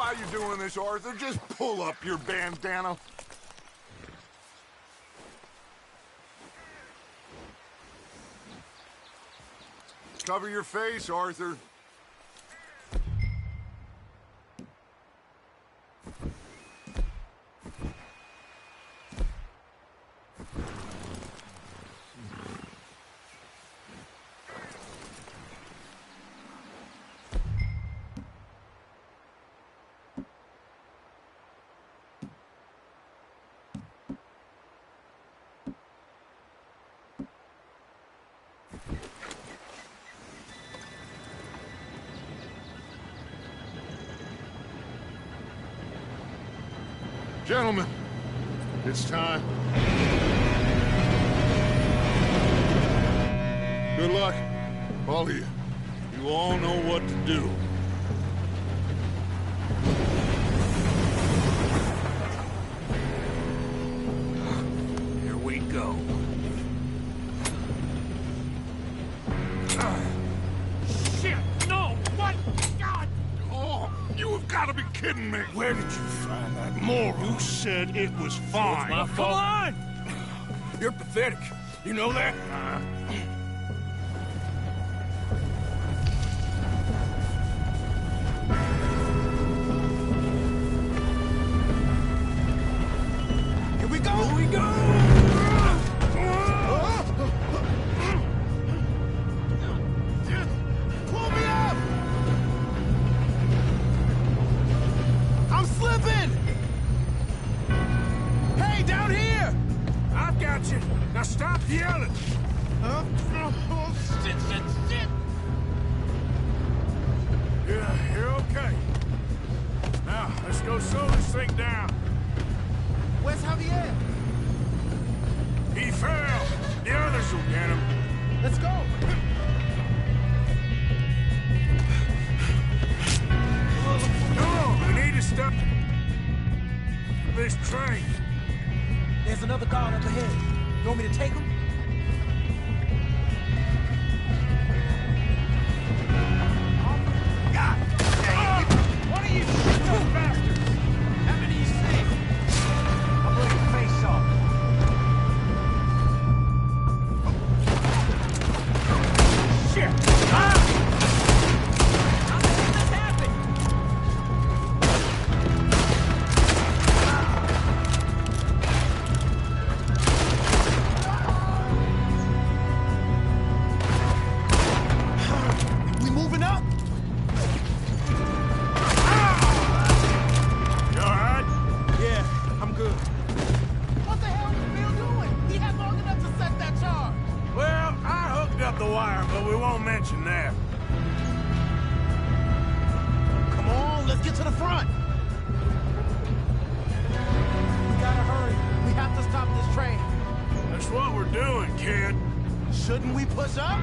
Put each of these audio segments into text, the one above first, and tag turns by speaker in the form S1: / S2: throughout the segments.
S1: how you doing this, Arthur? Just pull up your bandana. Cover your face, Arthur. Gentlemen, it's time. Good luck, all of you. You all know what to do.
S2: Here we go. Shit! No! What? God!
S1: Oh, you have got to be kidding me.
S2: Where did you find that moron?
S1: You said it was fine.
S2: It's my fault. Come on! You're pathetic. You know that? Here we go! Here we go!
S3: Pull me up! I'm slipping! Hey, down here!
S2: I've got you. Now stop yelling.
S3: Huh? Oh, shit!
S2: Yeah, you're okay. Now, let's go slow this thing down.
S3: Where's Javier?
S2: He fell. The others will get him.
S3: Let's go!
S2: No, we need to stop this train.
S3: There's another guard up ahead. You want me to take him?
S2: God dang it! What are you shooting bastards? How many you see? I'll blow your face off. Shit! Ah! How did this happen?
S3: We moving up?
S2: You alright?
S3: Yeah, I'm good. What the hell is Bill doing? He had long enough to set that charge.
S2: Well, I hooked up the wire, but we won't mention that.
S3: Come on, let's get to the front. We gotta hurry. We have to stop this train.
S2: That's what we're doing, kid.
S3: Shouldn't we push up?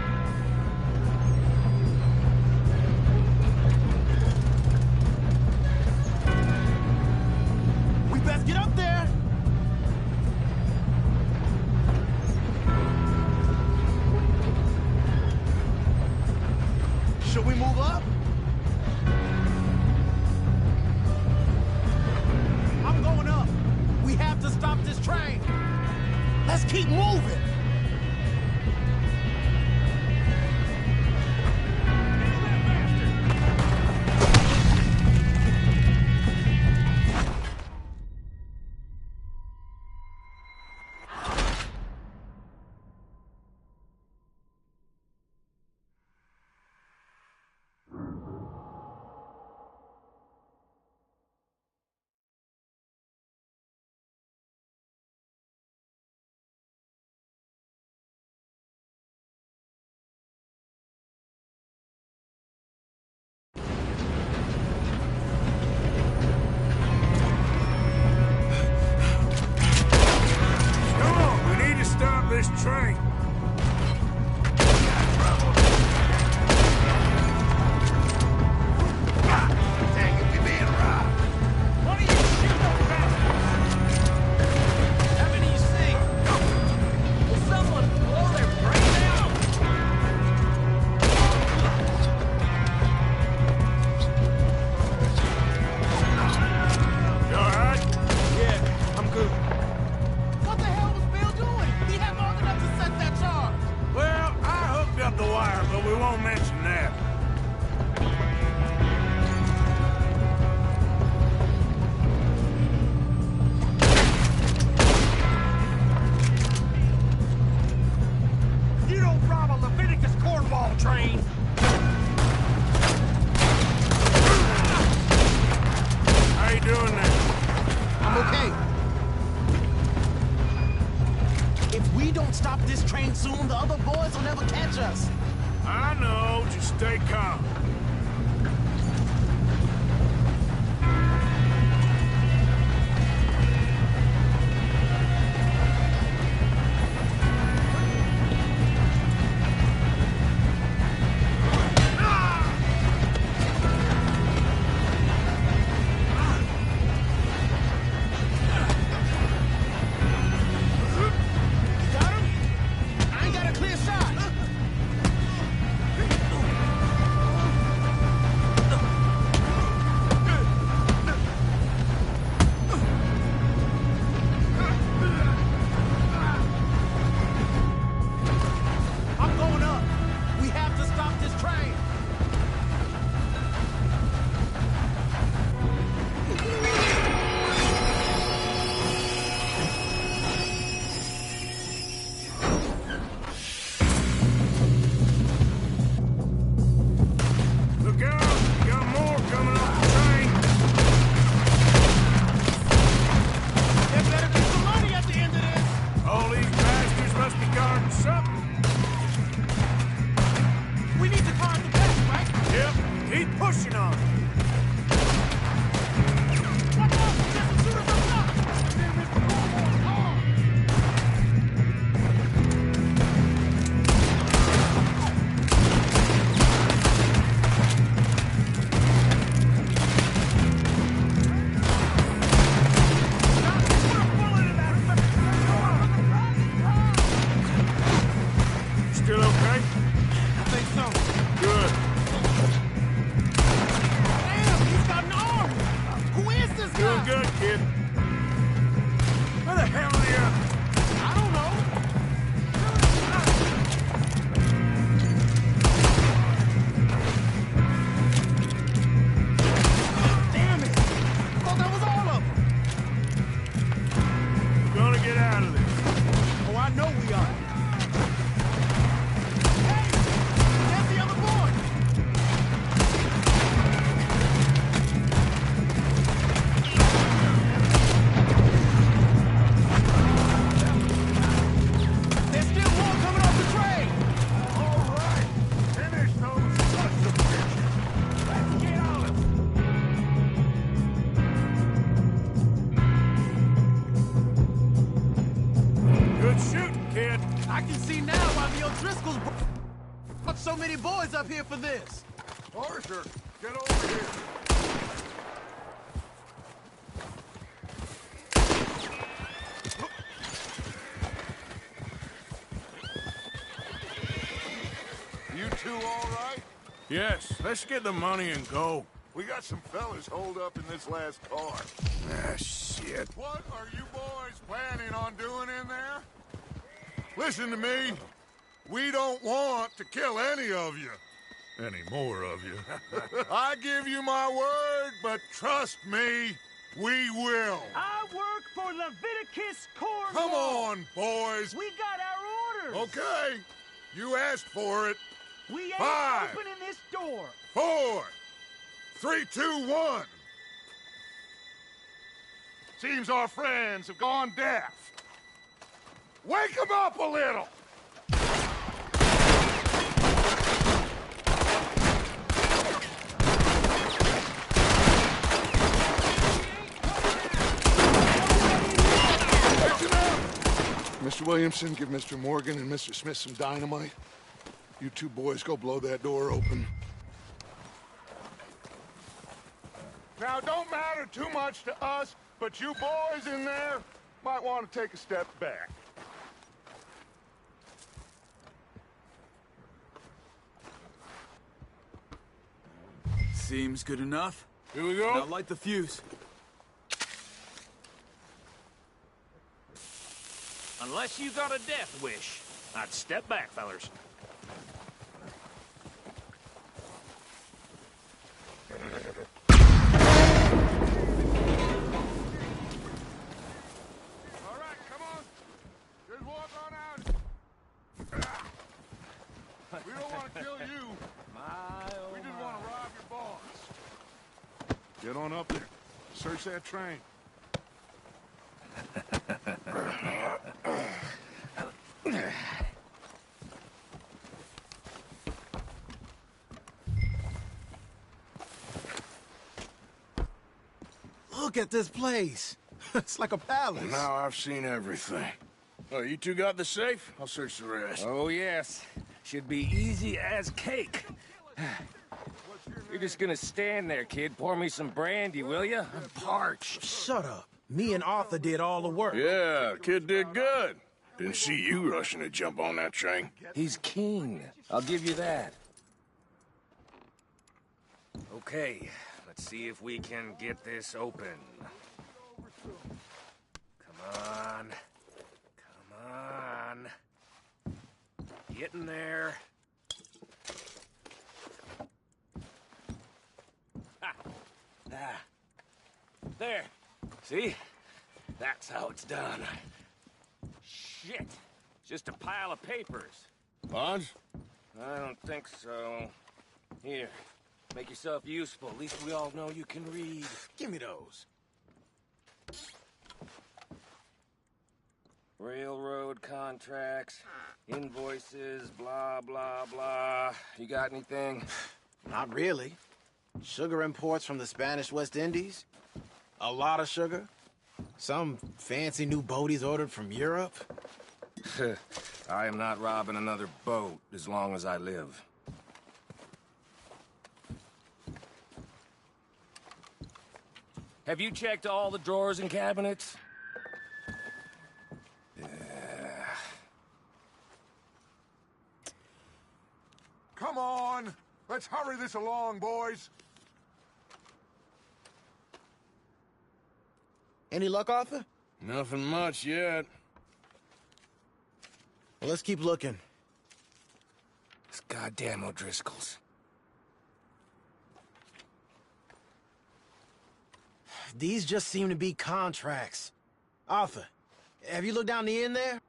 S3: We best get up there. Should we move up? I'm going up. We have to stop this train. Let's keep moving.
S2: the wire, but we won't mention that.
S3: You don't rob a Leviticus cornball train!
S2: How you doing there?
S3: I'm okay. If we don't stop this train soon, the other boys will never catch us.
S2: I know, just stay calm.
S3: So many boys up here for this.
S1: Arthur, get over here. You two all right?
S2: Yes, let's get the money and go.
S1: We got some fellas holed up in this last car.
S2: Ah, shit.
S1: What are you boys planning on doing in there? Listen to me. We don't want to kill any of you. Any more of you. I give you my word, but trust me, we will.
S4: I work for Leviticus Cornwall.
S1: Come on, boys.
S4: We got our orders.
S1: Okay. You asked for it.
S4: We ain't
S1: 5,
S4: opening this door.
S1: 4, 3, 2, 1. Seems our friends have gone deaf. Wake them up a little. Mr. Williamson, give Mr. Morgan and Mr. Smith some dynamite. You two boys go blow that door open. Now, don't matter too much to us, but you boys in there might want to take a step back.
S5: Seems good enough.
S2: Here we go.
S5: Now light the fuse.
S4: Unless you got a death wish, I'd step back, fellers.
S1: We don't want to kill you. We just want to rob your boss. Get on up there. Search that train.
S3: Look at this place. It's like a palace.
S5: Now I've seen everything. Oh, you two got the safe? I'll search the rest.
S2: Oh, yes. Should be easy as cake. You're just gonna stand there, kid. Pour me some brandy, will you? I'm parched.
S3: Shut up. Me and Arthur did all the work.
S5: Yeah, kid did good. Didn't see you rushing to jump on that train.
S2: He's keen. I'll give you that. Okay, let's see if we can get this open. Come on. Come on. Get in there. Ah. There. See? That's how it's done. Shit. Just a pile of papers.
S5: Bonds?
S2: I don't think so. Here. Make yourself useful. At least we all know you can read.
S3: Give me those.
S2: Railroad contracts, invoices, blah, blah, blah. You got anything?
S3: Not really. Sugar imports from the Spanish West Indies. A lot of sugar. Some fancy new boat he's ordered from Europe.
S2: I am not robbing another boat as long as I live. Have you checked all the drawers and cabinets?
S1: Come on. Let's hurry this along, boys.
S3: Any luck, Arthur?
S5: Nothing much yet.
S3: Well, let's keep looking.
S2: It's goddamn O'Driscoll's.
S3: These just seem to be contracts. Arthur, have you looked down the end there?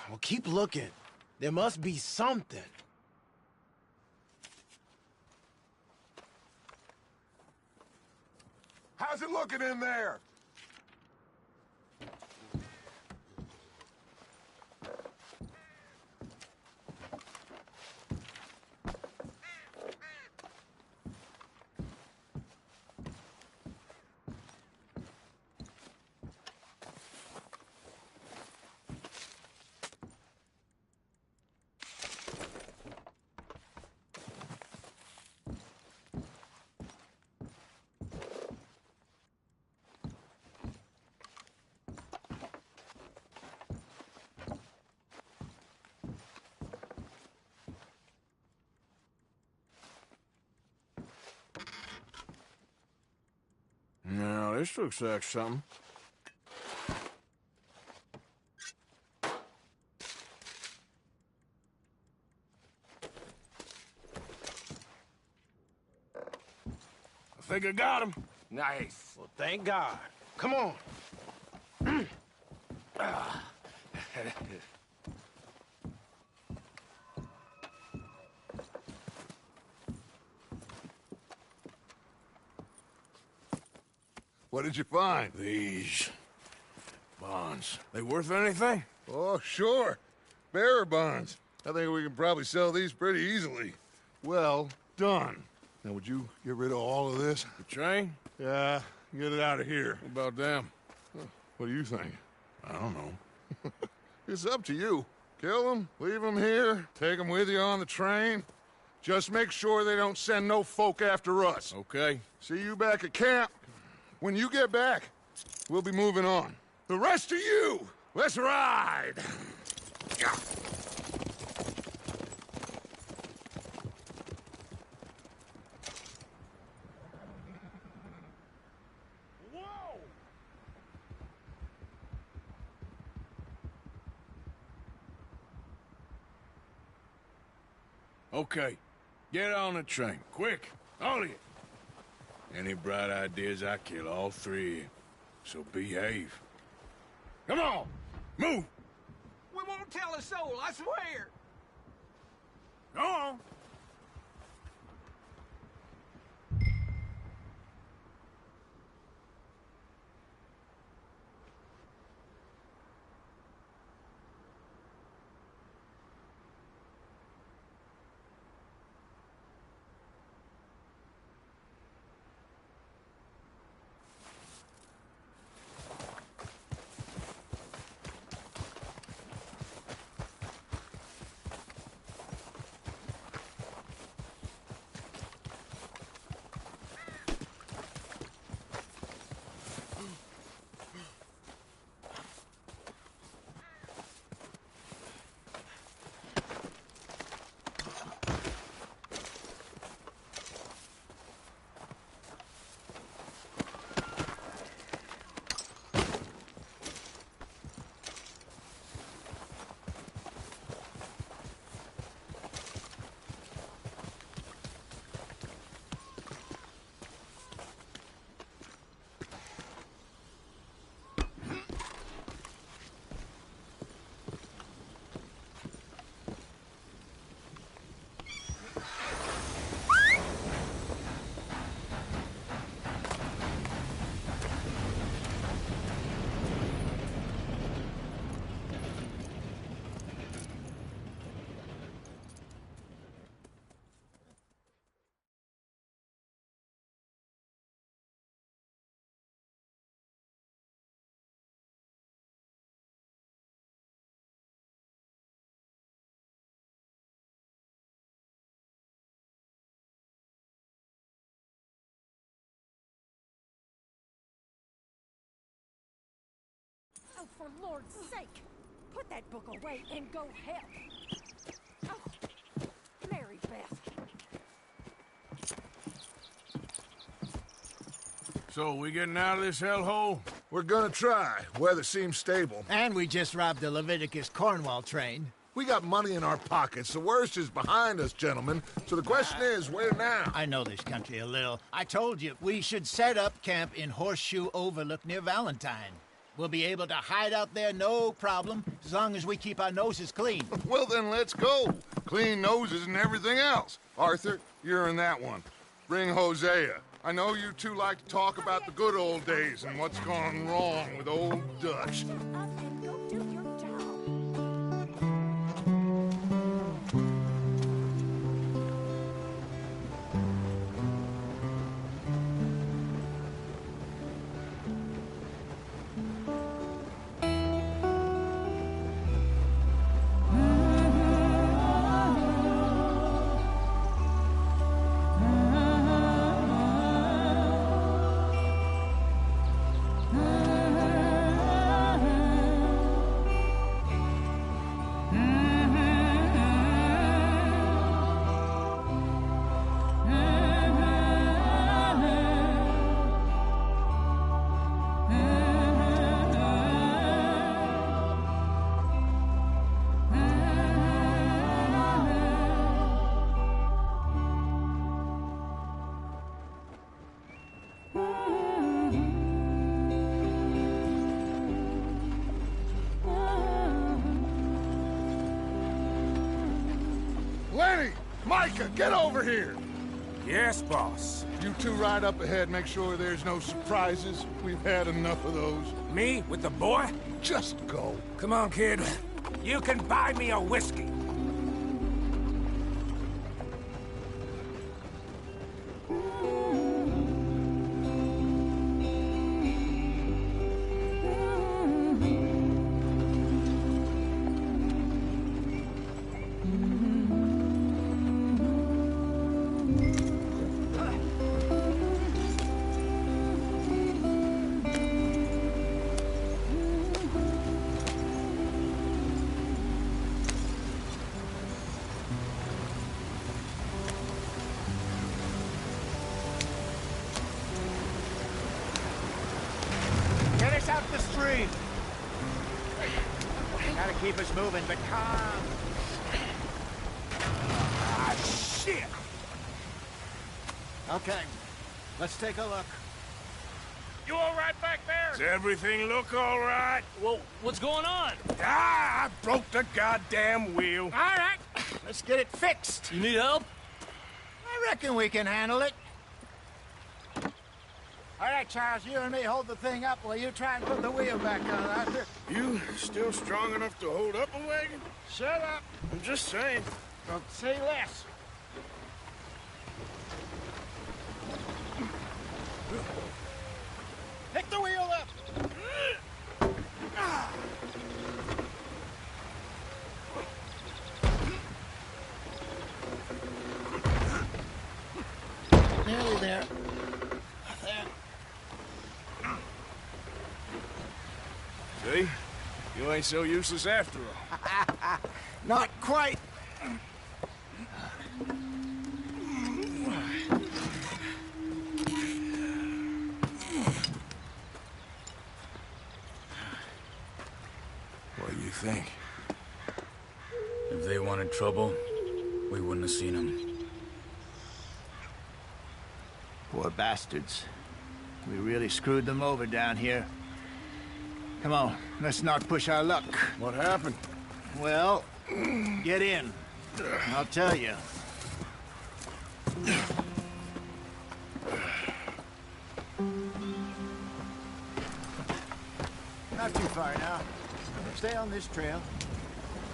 S3: Well, keep looking. There must be something.
S1: How's it looking in there?
S5: Now, this looks like something. I think I got him.
S2: Nice.
S3: Well, thank God. Come on.
S1: What did you find?
S5: These bonds. They worth anything?
S1: Oh, sure. Bearer bonds. I think we can probably sell these pretty easily. Well done. Now, would you get rid of all of this?
S5: The train?
S1: Yeah, get it out of here.
S5: What about them?
S1: What do you think? I don't know. It's up to you. Kill them, leave them here, take them with you on the train. Just make sure they don't send no folk after us.
S5: Okay.
S1: See you back at camp. When you get back, we'll be moving on. The rest of you, let's ride!
S4: Whoa!
S5: Okay. Get on the train. Quick. All of you. Any bright ideas, I kill all three of you. So behave. Come on! Move!
S1: We won't
S6: Don't tell a soul, I swear!
S5: Go on.
S7: Oh, for Lord's sake! Put that book away and go help! Oh, Mary Beth.
S5: So, we getting out of this hellhole?
S1: We're gonna try. Weather seems stable.
S8: And we just robbed the Leviticus Cornwall train.
S1: We got money in our pockets. The worst is behind us, gentlemen. So the question is, where now?
S8: I know this country a little. I told you, we should set up camp in Horseshoe Overlook near Valentine. We'll be able to hide out there, no problem, as long as we keep our noses clean.
S1: Well, then let's go. Clean noses and everything else. Arthur, you're in that one. Bring Hosea. I know you two like to talk about the good old days and what's gone wrong with old Dutch.
S7: Shut up and go do your job.
S1: Lenny! Micah, get over here!
S2: Yes, boss.
S1: You two ride up ahead, make sure there's no surprises. We've had enough of those.
S2: Me with the boy?
S1: Just go.
S2: Come on, kid. You can buy me a whiskey.
S8: Get us out the street! Gotta keep us moving, but calm.
S2: Ah, shit!
S8: Okay, let's take a look.
S2: You all right back there?
S5: Does everything look all right?
S2: Well, what's going on?
S5: Ah, I broke the goddamn wheel.
S8: All right, let's get it fixed.
S2: You need help?
S8: I reckon we can handle it. All right, Charles, you and me hold the thing up while you try and put the wheel back on, Arthur.
S5: You still strong enough to hold up a wagon?
S8: Shut up.
S5: I'm just saying.
S8: Don't say less. Pick the wheel up. Nearly there.
S5: See? You ain't so useless after all.
S8: Not quite.
S5: What do you think?
S9: If they wanted trouble, we wouldn't have seen them.
S8: Poor bastards. We really screwed them over down here. Come on, let's not push our luck.
S5: What happened?
S8: Well, get in. I'll tell you. Not too far now. Stay on this trail.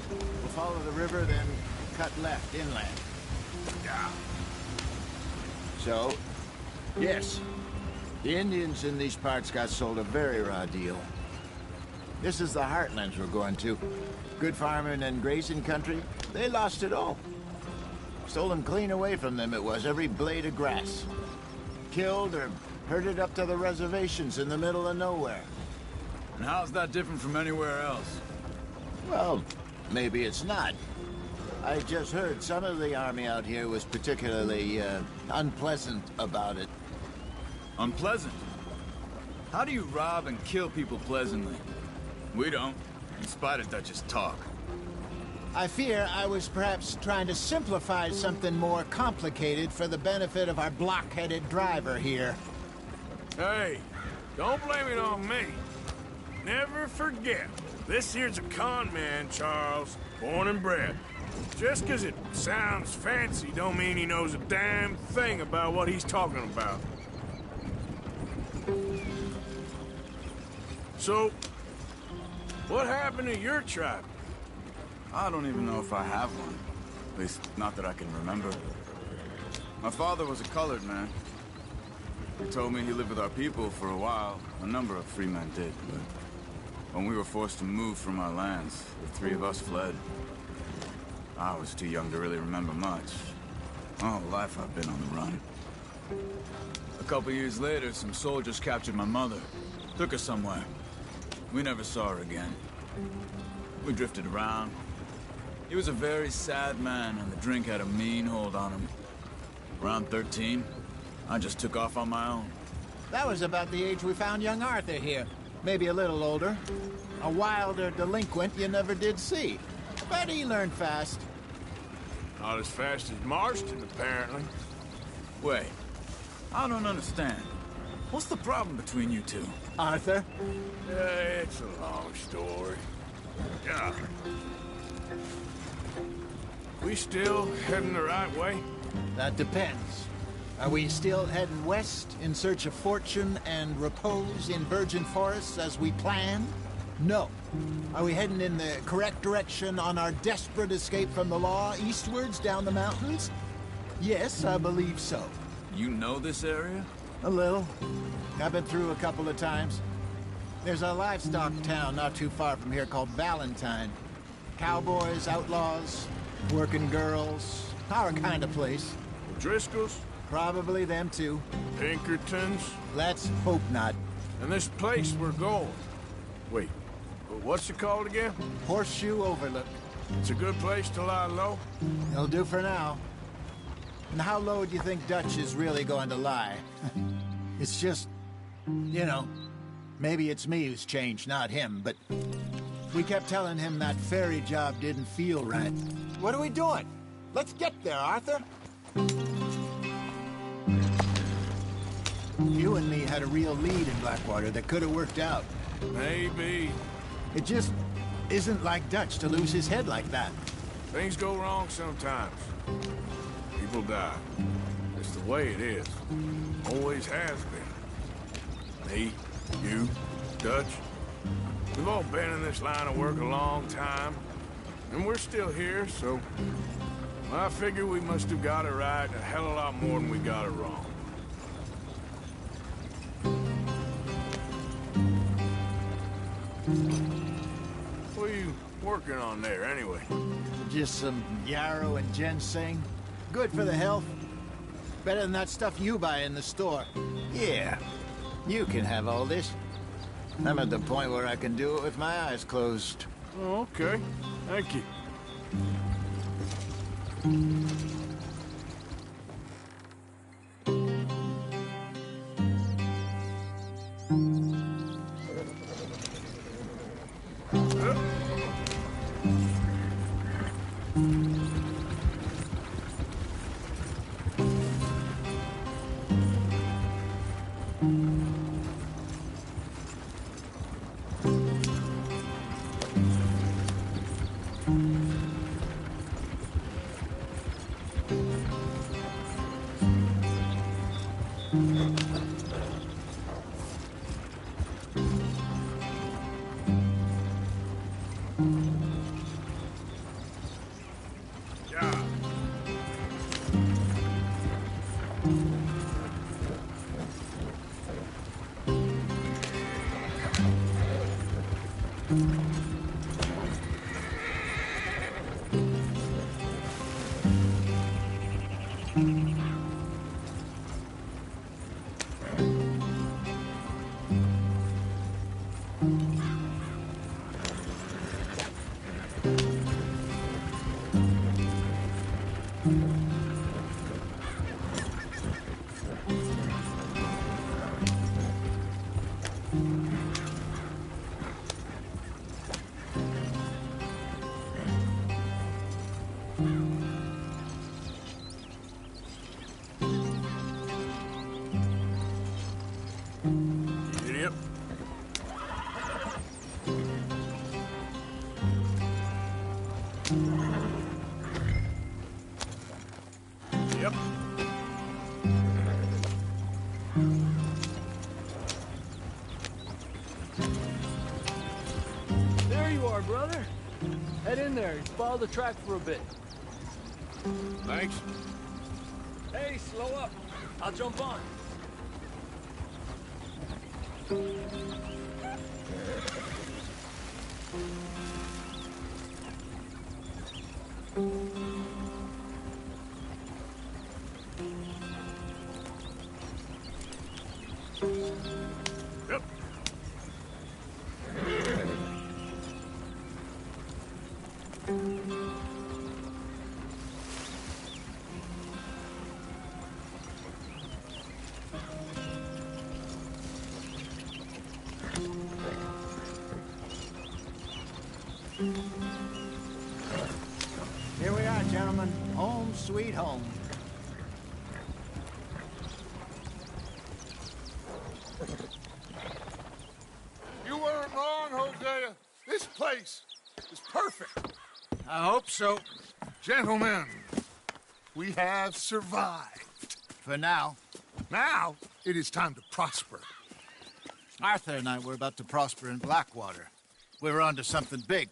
S8: We'll follow the river, then cut left inland. So, yes, the Indians in these parts got sold a very raw deal. This is the heartlands we're going to. Good farming and grazing country, they lost it all. Stolen clean away from them it was, every blade of grass. Killed or herded up to the reservations in the middle of nowhere.
S9: And how's that different from anywhere else?
S8: Well, maybe it's not. I just heard some of the army out here was particularly, unpleasant about it.
S9: Unpleasant? How do you rob and kill people pleasantly? We don't, in spite of Dutch's talk.
S8: I fear I was perhaps trying to simplify something more complicated for the benefit of our block-headed driver here.
S5: Hey, don't blame it on me. Never forget, this here's a con man, Charles, born and bred. Just 'cause it sounds fancy don't mean he knows a damn thing about what he's talking about. So, what happened to your tribe?
S9: I don't even know if I have one. At least, not that I can remember. My father was a colored man. He told me he lived with our people for a while. A number of free men did, but when we were forced to move from our lands, the three of us fled. I was too young to really remember much. My whole life I've been on the run. A couple years later, some soldiers captured my mother. Took her somewhere. We never saw her again. We drifted around. He was a very sad man, and the drink had a mean hold on him. Around 13, I just took off on my own.
S8: That was about the age we found young Arthur here. Maybe a little older. A wilder delinquent you never did see. But he learned fast.
S5: Not as fast as Marston, apparently.
S9: Wait, I don't understand. What's the problem between you two?
S8: Arthur?
S5: It's a long story. Yeah. We still heading the right way?
S8: That depends. Are we still heading west in search of fortune and repose in virgin forests as we planned? No. Are we heading in the correct direction on our desperate escape from the law eastwards down the mountains? Yes, I believe so.
S9: You know this area?
S8: A little. I've been through a couple of times. There's a livestock town not too far from here called Valentine. Cowboys, outlaws, working girls, our kind of place.
S5: Driscoll's?
S8: Probably them too.
S5: Pinkertons?
S8: Let's hope not.
S5: And this place we're going. Wait, what's it called again?
S8: Horseshoe Overlook.
S5: It's a good place to lie low?
S8: It'll do for now. And how low do you think Dutch is really going to lie? It's just, you know, maybe it's me who's changed, not him, but we kept telling him that ferry job didn't feel right. What are we doing? Let's get there, Arthur. You and me had a real lead in Blackwater that could have worked out.
S5: Maybe.
S8: It just isn't like Dutch to lose his head like that.
S5: Things go wrong sometimes. People die. It's the way it is. Always has been. Me, you, Dutch. We've all been in this line of work a long time. And we're still here, so... I figure we must have got it right a hell of a lot more than we got it wrong. What are you working on there, anyway?
S8: Just some yarrow and ginseng. Good for the health. Better than that stuff you buy in the store. Yeah, you can have all this. I'm at the point where I can do it with my eyes closed.
S5: Oh, okay. Thank you. Idiot. Yep.
S4: There you are, brother. Head in there. Follow the track for a bit.
S5: Thanks.
S4: Hey, slow up. I'll jump on.
S5: Yep.
S8: Here we are, gentlemen. Home sweet home.
S1: You weren't wrong, Hosea. This place is perfect.
S8: I hope so.
S1: Gentlemen, we have survived.
S8: For now.
S1: Now, it is time to prosper.
S8: Arthur and I were about to prosper in Blackwater. We were onto something big.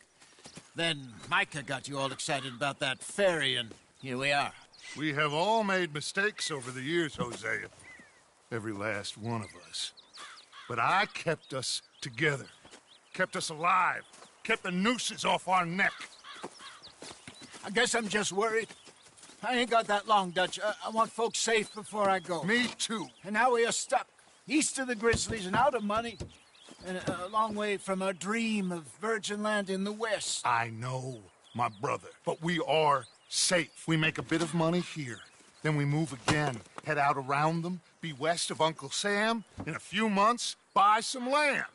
S8: Then Micah got you all excited about that ferry, and here we are.
S1: We have all made mistakes over the years, Hosea. Every last one of us. But I kept us together. Kept us alive. Kept the nooses off our neck.
S8: I guess I'm just worried. I ain't got that long, Dutch. I want folks safe before I go.
S1: Me too.
S8: And now we are stuck, east of the Grizzlies and out of money, and a long way from our dream of virgin land in the west.
S1: I know, my brother, but we are safe. We make a bit of money here. Then we move again, head out around them, be west of Uncle Sam. In a few months, buy some land.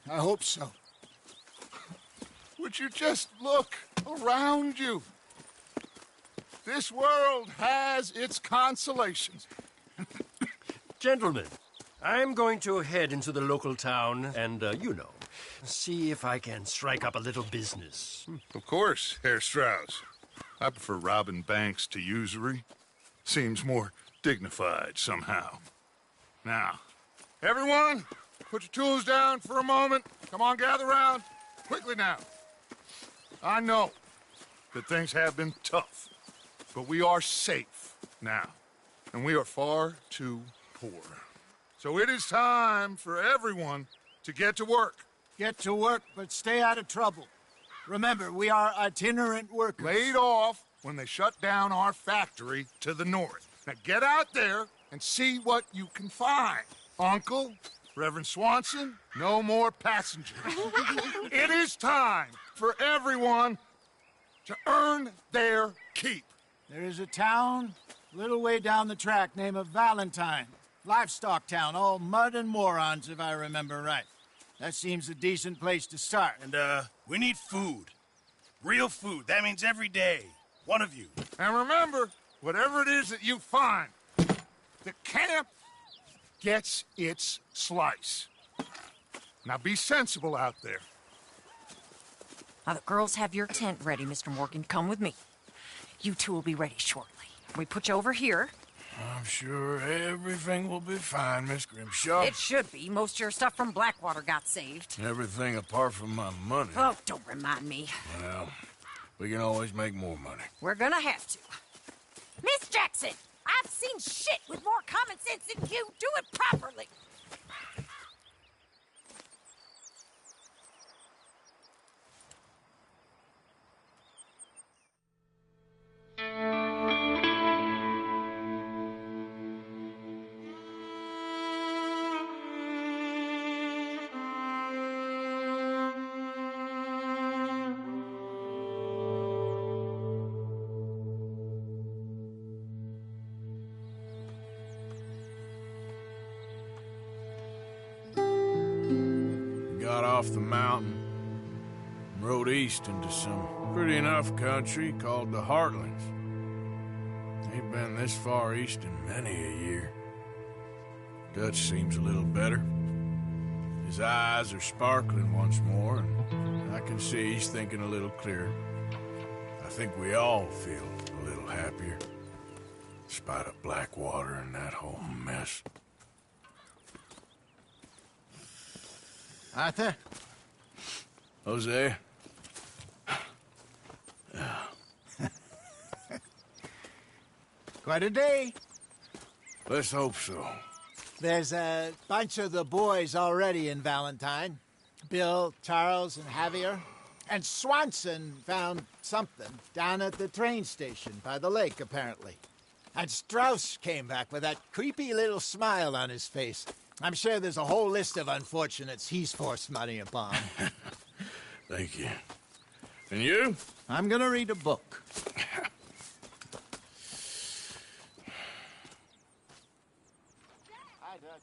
S8: I hope so.
S1: Would you just look around you? This world has its consolations.
S10: Gentlemen, I'm going to head into the local town and, see if I can strike up a little business.
S1: Of course, Herr Strauss. I prefer robbing banks to usury. Seems more dignified somehow. Now, everyone, put your tools down for a moment. Come on, gather round. Quickly now. I know that things have been tough, but we are safe now, and we are far too poor. So it is time for everyone to get to work.
S8: Get to work, but stay out of trouble. Remember, we are itinerant workers.
S1: Laid off when they shut down our factory to the north. Now get out there and see what you can find. Uncle, Reverend Swanson, no more passengers. It is time for everyone to earn their keep.
S8: There is a town a little way down the track named Valentine. Livestock town, all mud and morons, if I remember right. That seems a decent place to start.
S11: And, we need food. Real food. That means every day. One of you.
S1: And remember, whatever it is that you find, the camp gets its slice. Now be sensible out there.
S12: Now the girls have your tent ready, Mr. Morgan. Come with me. You two will be ready shortly. We put you over here.
S5: I'm sure everything will be fine, Miss Grimshaw.
S12: It should be. Most of your stuff from Blackwater got saved.
S5: Everything apart from my money.
S12: Oh, don't remind me.
S5: Well, we can always make more money.
S12: We're gonna have to. Miss Jackson, I've seen shit with more common sense than you. Do it properly.
S5: Got off the mountain and rode east into some pretty enough country called the Heartlands. Ain't been this far east in many a year. Dutch seems a little better. His eyes are sparkling once more, and I can see he's thinking a little clearer. I think we all feel a little happier, in spite of Blackwater and that whole mess.
S8: Arthur?
S5: Jose?
S8: Quite a day.
S5: Let's hope so.
S8: There's a bunch of the boys already in Valentine. Bill, Charles, and Javier. And Swanson found something down at the train station by the lake, apparently. And Strauss came back with that creepy little smile on his face. I'm sure there's a whole list of unfortunates he's forced money upon.
S5: Thank you. And you?
S8: I'm gonna read a book. Hi, Dutch.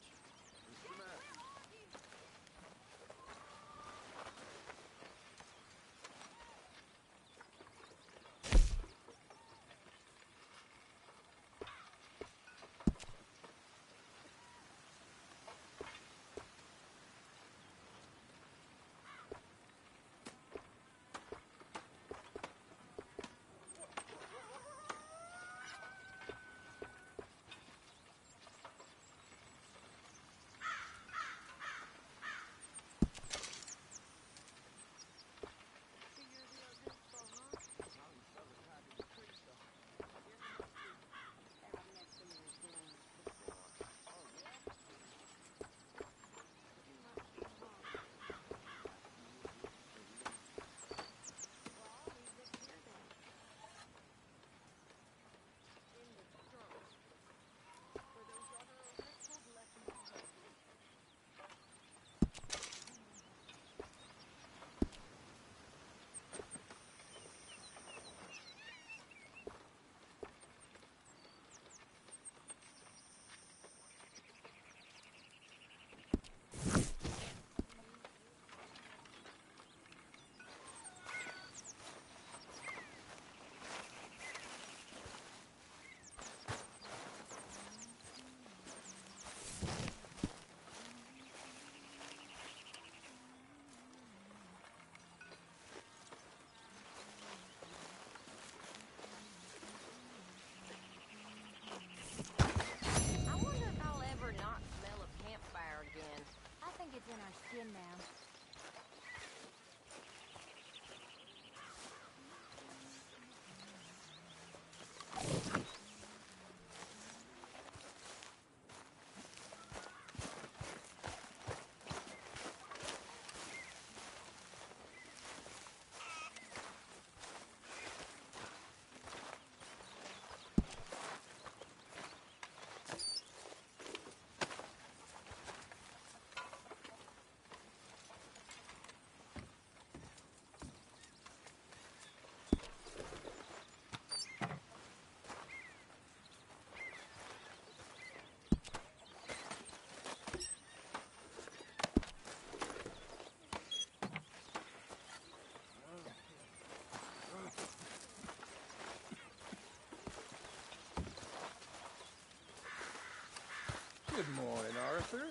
S2: Good morning, Arthur.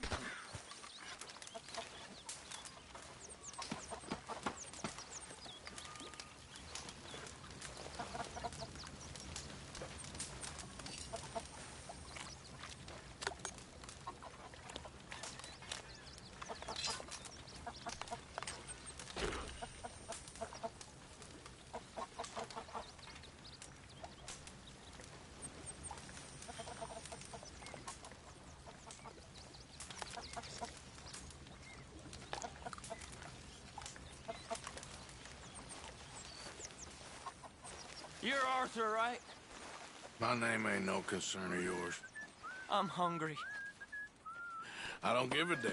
S6: You're Arthur, right?
S5: My name ain't no concern of yours.
S6: I'm hungry.
S5: I don't give a damn.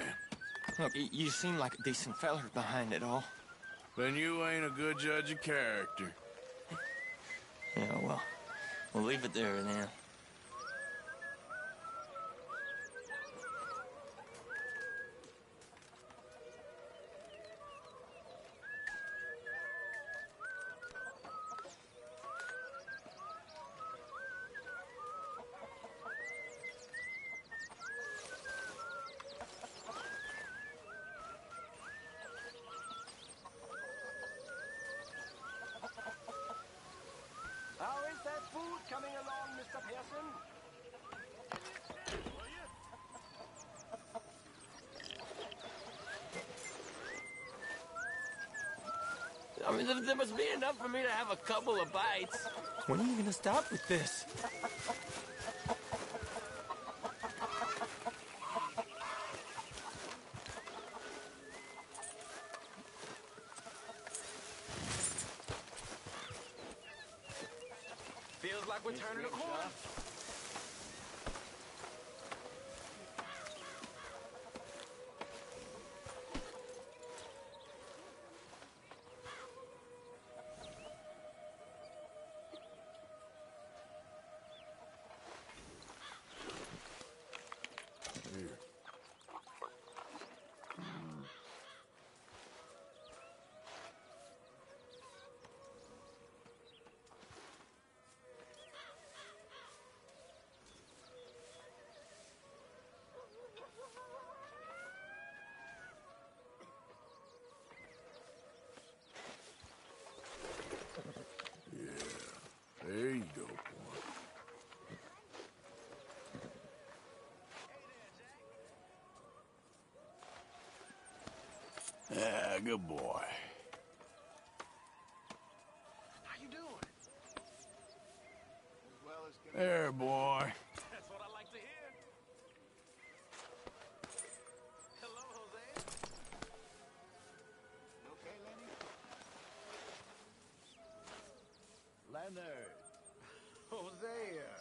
S6: Look, you seem like a decent feller behind it all.
S5: Then you ain't a good judge of character.
S6: Yeah, well, we'll leave it there then.
S10: How is that food coming along, Mr. Pearson?
S6: I mean, there must be enough for me to have a couple of bites. When are you gonna stop with this? Feels like we're turning a corner.
S5: There you go, boy. Yeah, good boy.
S10: How you doing?
S5: There, boy.
S10: That's what I like to hear. Hello, Jose.
S8: Okay, Lenny? Leonard. Hosea.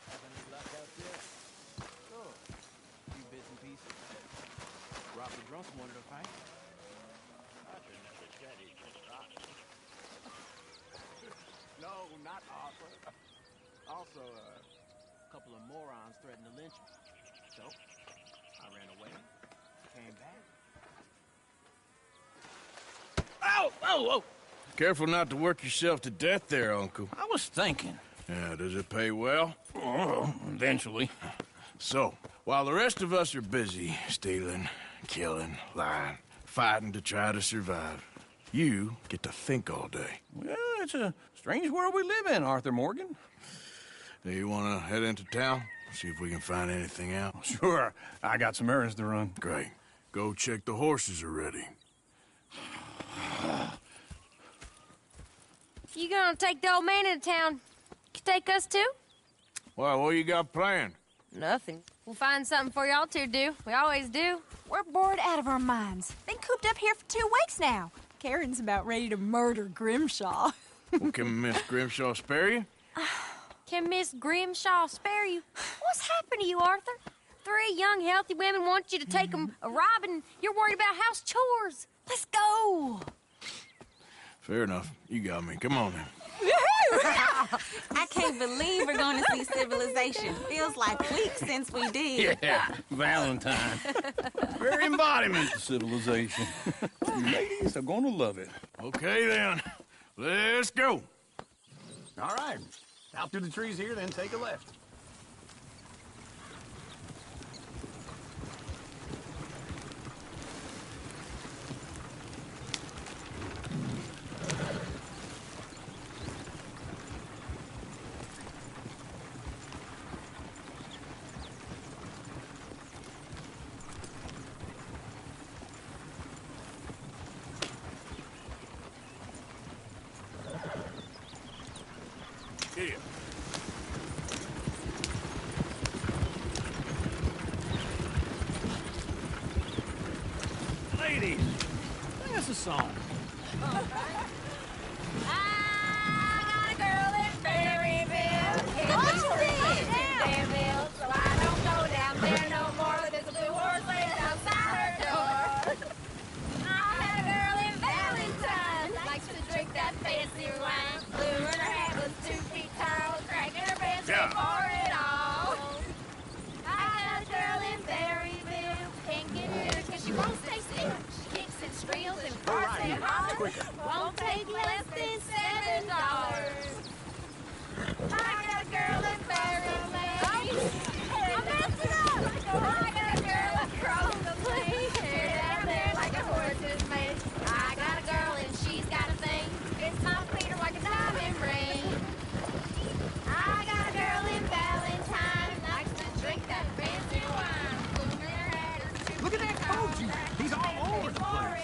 S8: Having any luck out there?
S3: Sure. Few bits and pieces. Rob the drunk wanted to fight.
S8: Arthur never said he just Arthur.
S3: No, not Arthur. Also, a couple of morons threatened to lynch me. So, I ran away, came back.
S11: Ow! Oh, oh!
S5: Careful not to work yourself to death there, Uncle.
S11: I was thinking.
S5: Yeah, does it pay well?
S11: Oh, eventually.
S5: So, while the rest of us are busy stealing, killing, lying, fighting to try to survive, you get to think all day.
S11: Well, it's a strange world we live in, Arthur Morgan.
S5: Do you want to head into town? See if we can find anything out?
S11: Sure. I got some errands to run.
S5: Great. Go check the horses are ready.
S13: You gonna take the old man into town? You take us too?
S5: Well, what you got planned?
S13: Nothing. We'll find something for y'all to do. We always do.
S7: We're bored out of our minds. Been cooped up here for 2 weeks now. Karen's about ready to murder Grimshaw.
S5: Well, can Miss Grimshaw spare you?
S13: Can Miss Grimshaw spare you? What's happened to you, Arthur? 3 young, healthy women want you to take them a robbing. You're worried about house chores. Let's go.
S5: Fair enough. You got me. Come on, then.
S14: I can't believe we're going to see civilization. Feels like weeks since we did.
S11: Yeah, Valentine. Very embodiment of civilization. You ladies are gonna love it.
S5: Okay, then. Let's go.
S11: All right. Out through the trees here, then take a left.
S5: Here.
S11: Ladies, sing us a song.
S13: Won't take less than $7. I got a girl in Berryville. I'm messing up. I got a girl across the place. Hair down there like a horse's mane. I got a girl and she's got a thing. It's my feet like a diamond ring. I got a girl in Valentine. Likes to drink that fancy wine.
S11: Look at that coach. He's all over the place.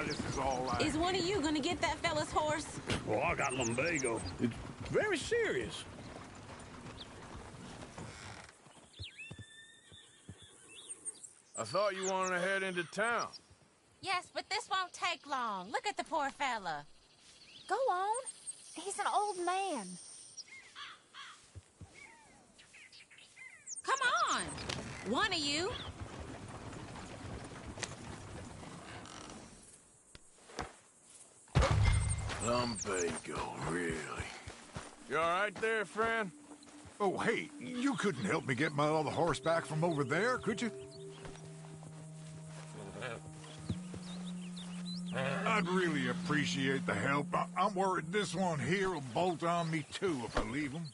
S5: This is all right.
S14: Is one of you gonna get that fella's horse?
S11: Well, I got lumbago. It's very serious.
S5: I thought you wanted to head into town.
S14: Yes, but this won't take long. Look at the poor fella.
S7: Go on. He's an old man.
S14: Come on. One of you.
S5: Lumbago, really? You all right there, friend?
S1: Oh, hey, you couldn't help me get my other horse back from over there, could you? I'd really appreciate the help. I'm worried this one here will bolt on me, too, if I leave him.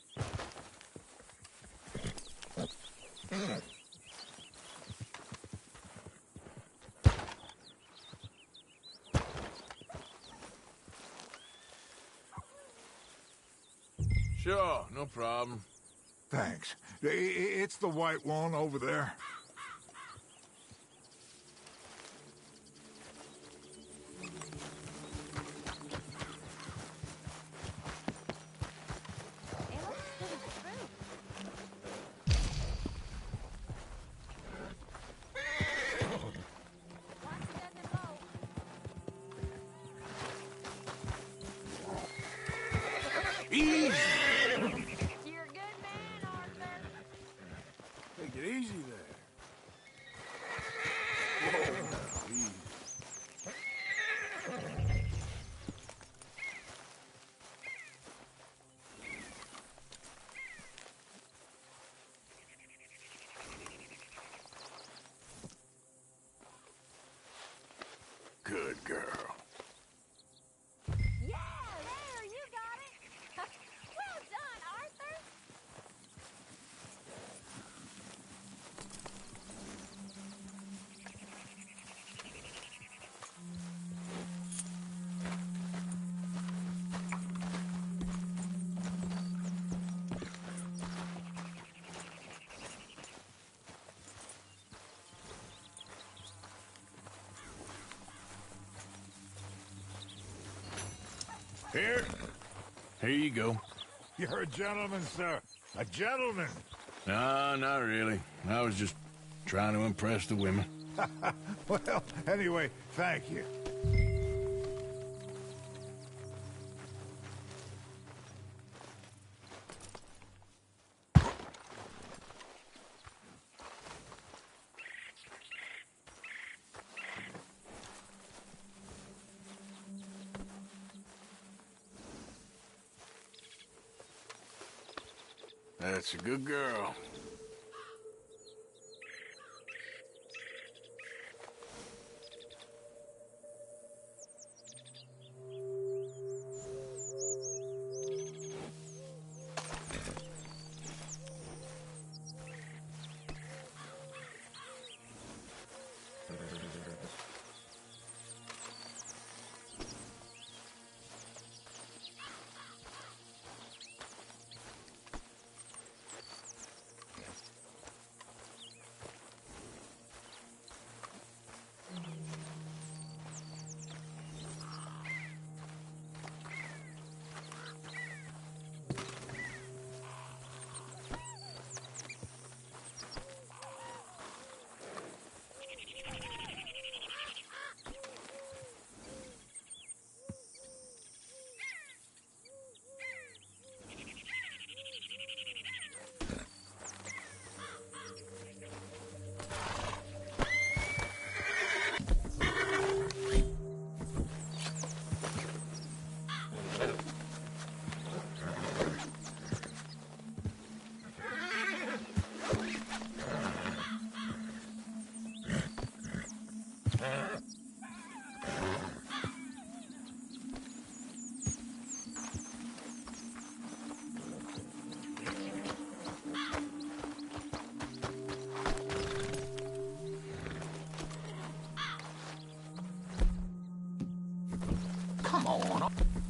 S5: Sure, no problem.
S1: Thanks. It's the white one over there.
S5: Easy!
S7: You're a good man, Arthur.
S5: Take it easy there. Whoa, easy. Good girl.
S7: Yeah, there, you got it. Well done, Arthur.
S5: Here you go.
S1: You're a gentleman, sir. A gentleman.
S5: No, not really. I was just trying to impress the women.
S1: Well, anyway, thank you.
S5: That's a good girl.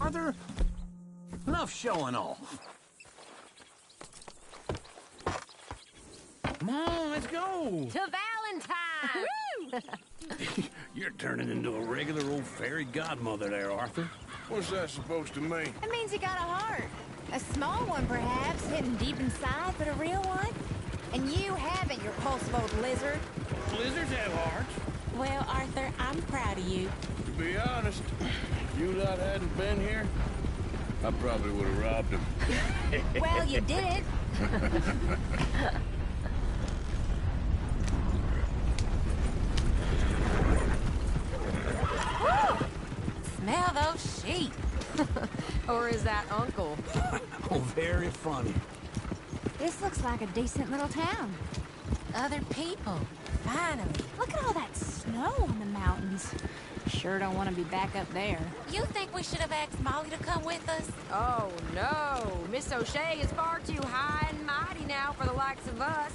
S11: Arthur. Enough showing off. Come on, let's go.
S13: To Valentine!
S11: You're turning into a regular old fairy godmother there, Arthur.
S5: What's that supposed to mean?
S13: It means you got a heart. A small one, perhaps, hidden deep inside, but a real one. And you haven't, you repulsive old lizard.
S11: Lizards have hearts.
S14: Well, Arthur, I'm proud of you.
S5: To be honest, if you lot hadn't been here, I probably would have robbed him.
S13: Well, you did.
S12: Smell those sheep. Or is that Uncle?
S11: Oh, very funny.
S13: This looks like a decent little town.
S12: Other people. Finally.
S13: Look at all that snow on the mountains. Sure don't want to be back up there.
S12: You think we should have asked Molly to come with us?
S15: Oh, no. Miss O'Shea is far too high and mighty now for the likes of us,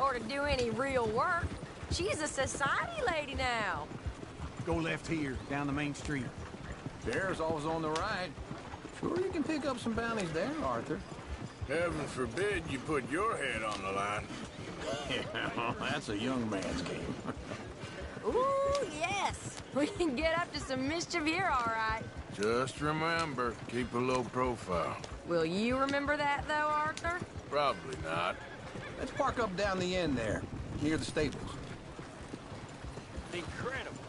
S15: or to do any real work. She's a society lady now.
S16: Go left here, down the main street.
S11: There's always on the right. Sure you can pick up some bounties there, Arthur.
S5: Heaven forbid you put your head on the line.
S11: Yeah, that's a young man's game.
S15: Ooh, yes. We can get up to some mischief here, all right.
S5: Just remember, keep a low profile.
S15: Will you remember that, though, Arthur?
S5: Probably not.
S11: Let's park up down the end there, near the stables.
S6: Incredible.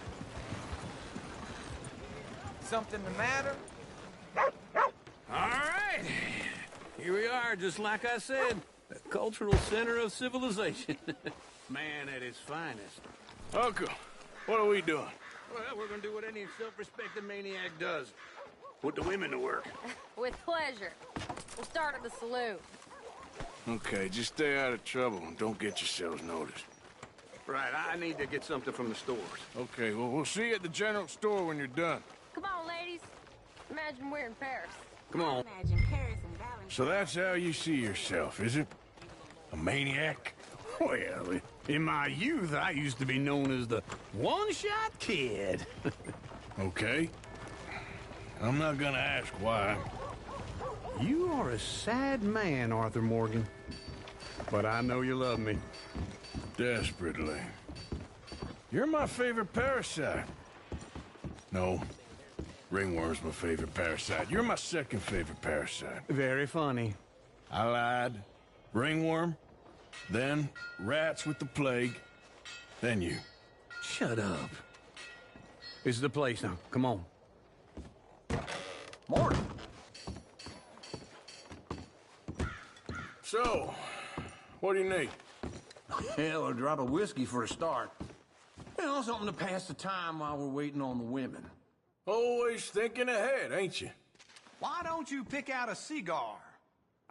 S6: Something the matter?
S11: All right. Here we are, just like I said. The cultural center of civilization. Man at his finest.
S5: Uncle, what are we doing?
S11: Well, we're gonna do what any self-respecting maniac does. Put the women to work.
S15: With pleasure. We'll start at the saloon.
S5: Okay, just stay out of trouble and don't get yourselves noticed.
S11: Right, I need to get something from the stores.
S5: Okay, well, we'll see you at the general store when you're done.
S15: Come on, ladies. Imagine we're in Paris.
S5: Come on.
S14: Imagine Paris and Valentine.
S5: So that's how you see yourself, is it? A maniac?
S11: Well, in my youth, I used to be known as the one-shot kid.
S5: Okay. I'm not gonna ask why.
S16: You are a sad man, Arthur Morgan. But I know you love me.
S5: Desperately. You're my favorite parasite. No. Ringworm's my favorite parasite. You're my second favorite parasite.
S16: Very funny.
S5: I lied. Ringworm. Then rats with the plague. Then you.
S16: Shut up. This is the place now. Come on.
S11: Morning.
S5: So, what do you need?
S11: Hell, a drop of whiskey for a start. You know, something to pass the time while we're waiting on the women.
S5: Always thinking ahead, ain't you?
S16: Why don't you pick out a cigar?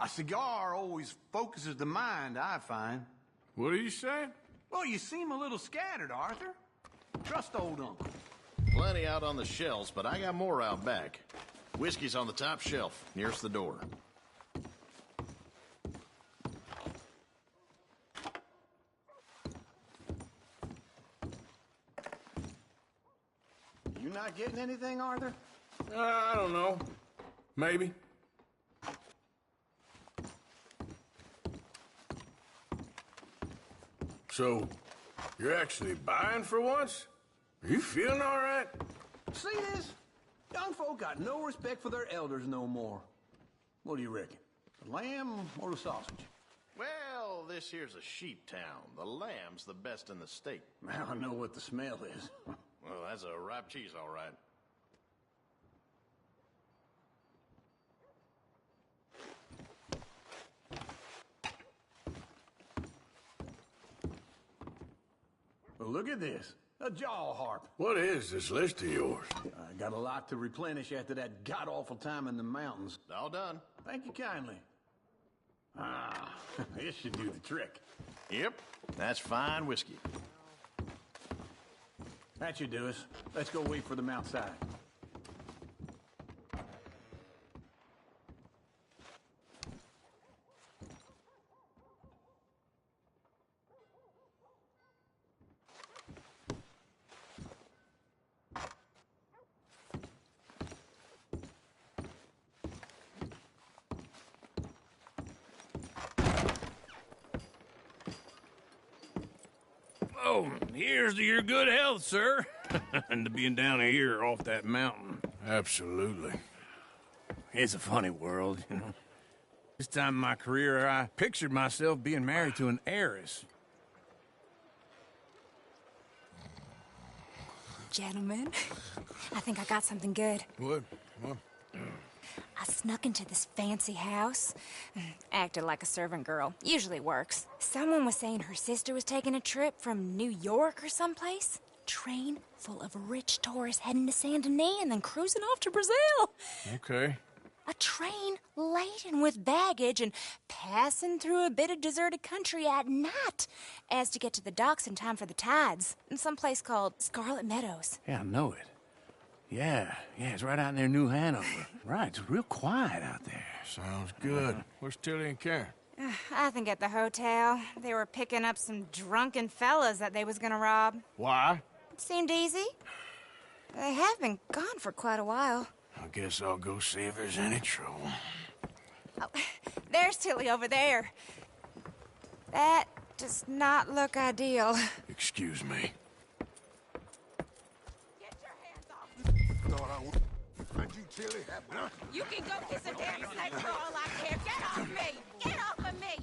S16: A cigar always focuses the mind, I find.
S5: What are you saying?
S16: Well, you seem a little scattered, Arthur. Trust old uncle.
S17: Plenty out on the shelves, but I got more out back. Whiskey's on the top shelf, nearest the door.
S16: You not getting anything, Arthur?
S5: I don't know. Maybe. So, you're actually buying for once? Are you feeling all right?
S11: See this? Young folk got no respect for their elders no more. What do you reckon? The lamb or the sausage?
S17: Well, this here's a sheep town. The lamb's the best in the state.
S11: Now I know what the smell is.
S17: Well, that's a ripe cheese, all right.
S11: Well, look at this. A jaw harp.
S5: What is this list of yours?
S11: I got a lot to replenish after that god-awful time in the mountains.
S17: All done.
S11: Thank you kindly. Ah, this should do the trick.
S17: Yep, that's fine whiskey.
S11: That should do us. Let's go wait for them outside. So, here's to your good health, sir. And to being down here off that mountain.
S5: Absolutely.
S11: It's a funny world, you know. This time in my career, I pictured myself being married to an heiress.
S18: Gentlemen, I think I got something good.
S5: What?
S18: I snuck into this fancy house. Acted like a servant girl. Usually works. Someone was saying her sister was taking a trip from New York or someplace. Train full of rich tourists heading to Saint Denis and then cruising off to Brazil.
S5: Okay.
S18: A train laden with baggage and passing through a bit of deserted country at night as to get to the docks in time for the tides in some place called Scarlet Meadows.
S11: Yeah, I know it. Yeah, it's right out near New Hanover. Right, it's real quiet out there.
S5: Sounds good. Where's Tilly and Karen?
S18: I think at the hotel. They were picking up some drunken fellas that they was gonna rob.
S5: Why?
S18: It seemed easy. They have been gone for quite a while.
S5: I guess I'll go see if there's any trouble.
S18: Oh, there's Tilly over there. That does not look ideal.
S5: Excuse me.
S14: You can go kiss a damn snake for all I care. Get off me! Get off of me!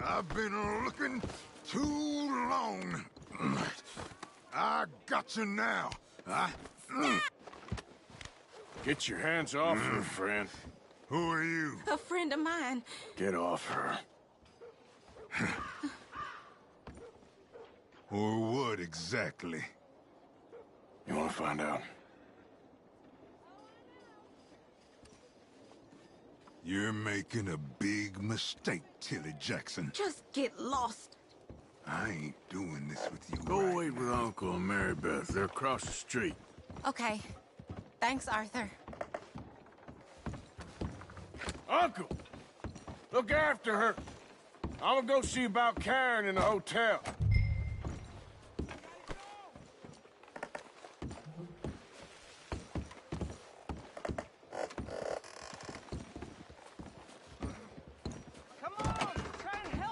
S1: I've been looking too long. I got you now.
S5: Get your hands off her, friend.
S1: Who are you?
S14: A friend of mine.
S5: Get off her.
S1: Or what exactly?
S5: You want to find out?
S1: You're making a big mistake, Tilly Jackson.
S14: Just get lost.
S1: I ain't doing this with you.
S5: Go wait with Uncle and Mary Beth. They're across the street.
S14: Okay. Thanks, Arthur.
S5: Uncle! Look after her. I'm gonna go see about Karen in the hotel.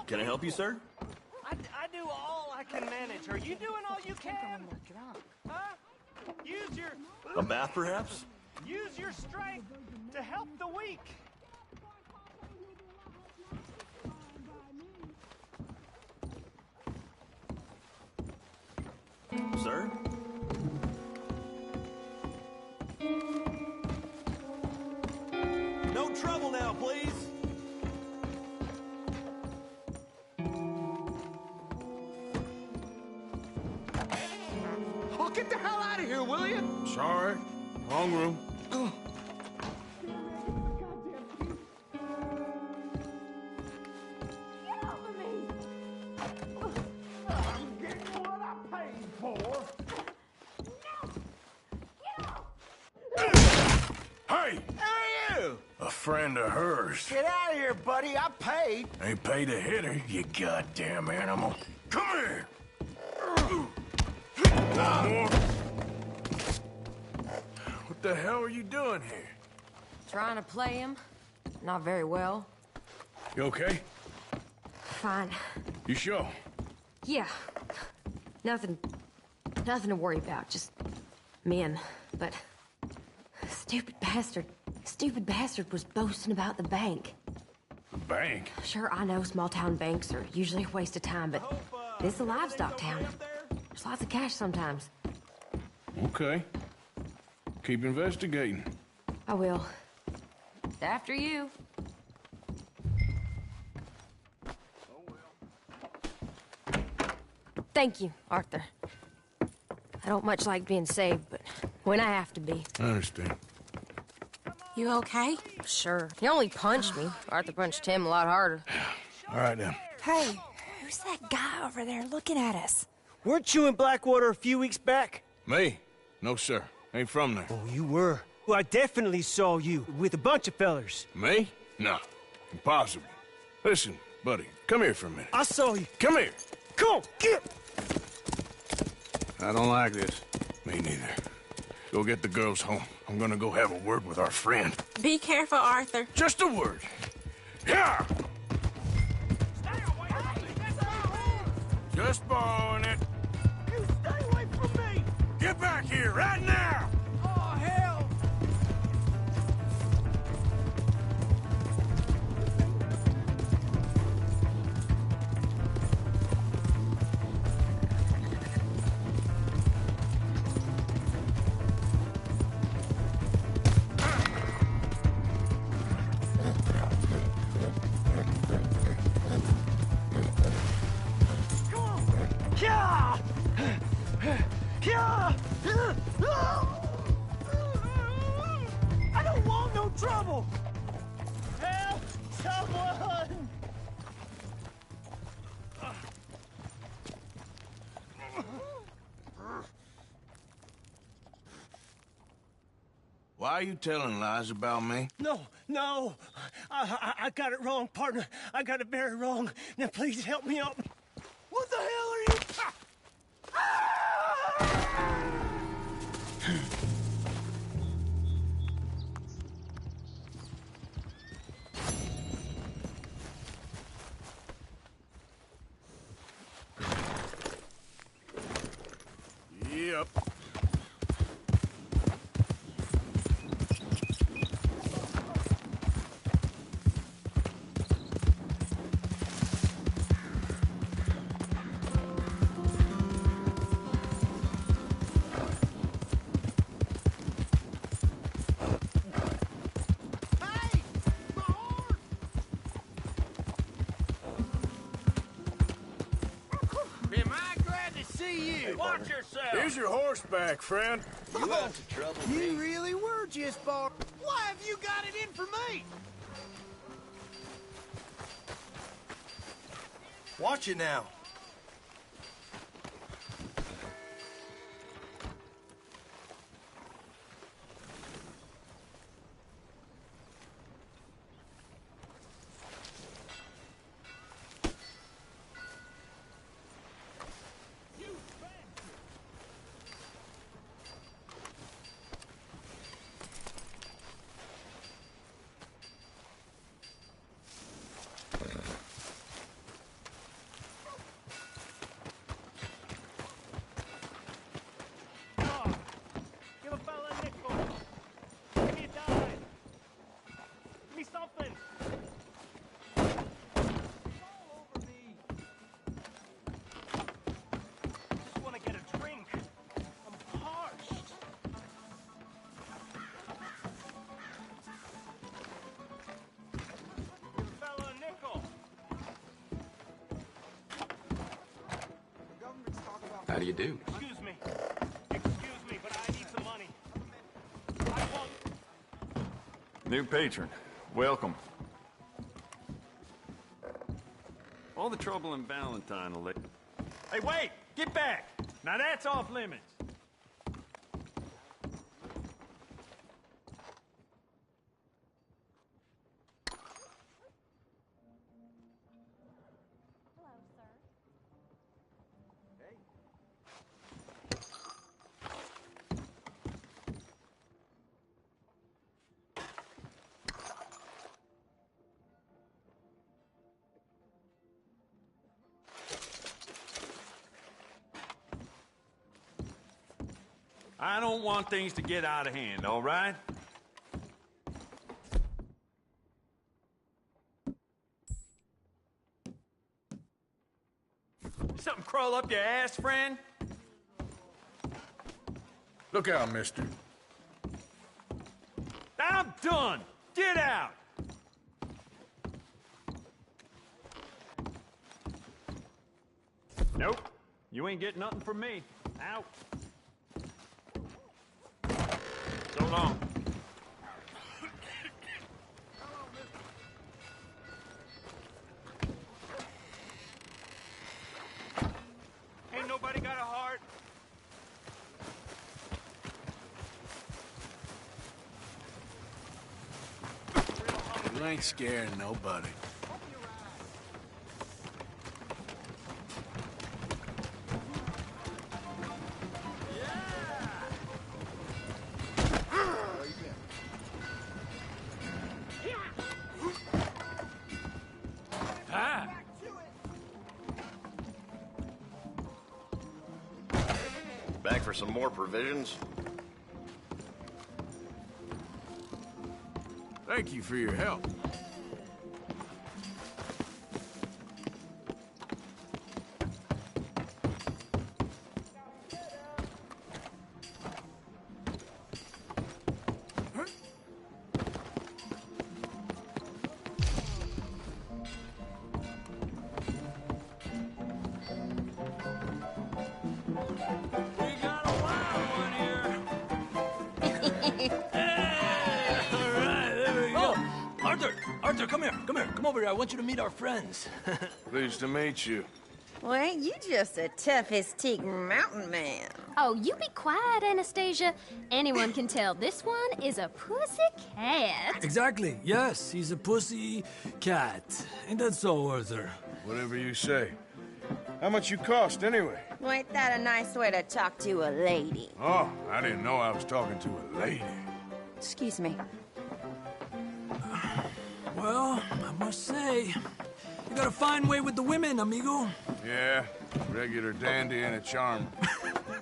S6: Can I help you, sir?
S4: I do all I can manage. Are you doing all you can? Huh? Use your...
S6: A bath, perhaps?
S4: Use your strength to help the weak.
S6: Sir? No trouble now, please.
S4: Oh, get the hell out of here, will you?
S5: Sorry. Wrong room. Hey!
S16: Who are you?
S5: A friend of hers.
S16: Get out of here, buddy. I paid.
S5: Ain't paid to hit her, you goddamn animal. Come here! What the hell are you doing here?
S15: Trying to play him. Not very well.
S5: You okay?
S15: Fine.
S5: You sure?
S15: Yeah. Nothing to worry about. Just men. But stupid bastard was boasting about the bank.
S5: Bank?
S15: Sure, I know small town banks are usually a waste of time, but this is a livestock town. There's lots of cash sometimes.
S5: Okay. Keep investigating.
S15: I will. After you. Thank you, Arthur. I don't much like being saved, but when I have to be.
S5: I understand.
S14: You okay?
S15: Sure. He only punched me. Arthur punched him a lot harder.
S5: All right, then.
S18: Hey, who's that guy over there looking at us?
S4: Weren't you in Blackwater a few weeks back?
S5: Me? No, sir. Ain't from there.
S4: Oh, you were. Well, I definitely saw you with a bunch of fellers.
S5: Me? No. Impossible. Listen, buddy, come here for a minute.
S4: I saw you.
S5: Come here.
S4: Come on, get!
S5: I don't like this. Me neither. Go get the girls home. I'm gonna go have a word with our friend.
S14: Be careful, Arthur.
S5: Just a word. Yeah! Just borrowing it. Get back here, right now!
S4: Oh, hell!
S6: Yeah! Yeah! I don't want no trouble! Help! Someone!
S3: Why are you telling lies about me?
S6: No. I got it wrong, partner. I got it very wrong. Now please help me up. What the hell are you...
S5: Yep.
S4: Am I glad to see you? Watch yourself.
S5: Here's your horseback, friend.
S4: You out to trouble me.
S6: You really were just far. Why have you got it in for me?
S4: Watch it now.
S6: Give a fella a nickel. Give me a dime. Give me something. All over me. Just want to get a drink. I'm parched. Give a fella a nickel.
S19: How do you do?
S6: Excuse me, but I need some money. I want...
S19: New patron. Welcome. All the trouble in Valentine will let...
S11: Hey, wait! Get back! Now that's off limits. I don't want things to get out of hand, all right? Something crawl up your ass, friend?
S5: Look out, mister.
S11: I'm done! Get out! Nope. You ain't getting nothing from me. Out. So long.
S6: Ain't nobody got a heart.
S3: You ain't scaring nobody.
S17: Back for some more provisions?
S5: Thank you for your help.
S20: Arthur, come here. Come over here. I want you to meet our friends.
S5: Pleased to meet you.
S21: Well, ain't you just a tough-as-teak mountain man?
S22: Oh, you be quiet, Anastasia. Anyone can tell this one is a pussy cat.
S20: Exactly. Yes, he's a pussy cat. Ain't that so, Arthur?
S5: Whatever you say. How much you cost, anyway?
S21: Well, ain't that a nice way to talk to a lady?
S5: Oh, I didn't know I was talking to a lady.
S21: Excuse me.
S20: Well, I must say, you got a fine way with the women, amigo.
S5: Yeah, regular dandy and a charm.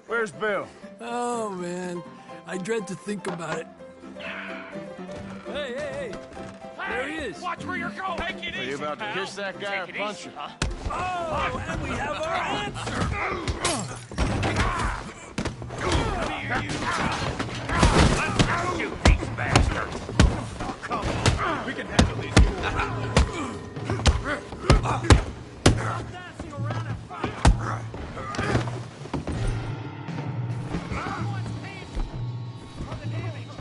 S5: Where's Bill?
S20: Oh, man. I dread to think about it. Hey! There he is.
S2: Watch where you're going. Take it
S17: Are you about to kiss that guy or punch him?
S20: Oh, and we have our answer.
S2: Come here, you. You these bastards. Oh, come on. We can handle these.
S6: Stop dancing around and fight. Someone's paid for the damage.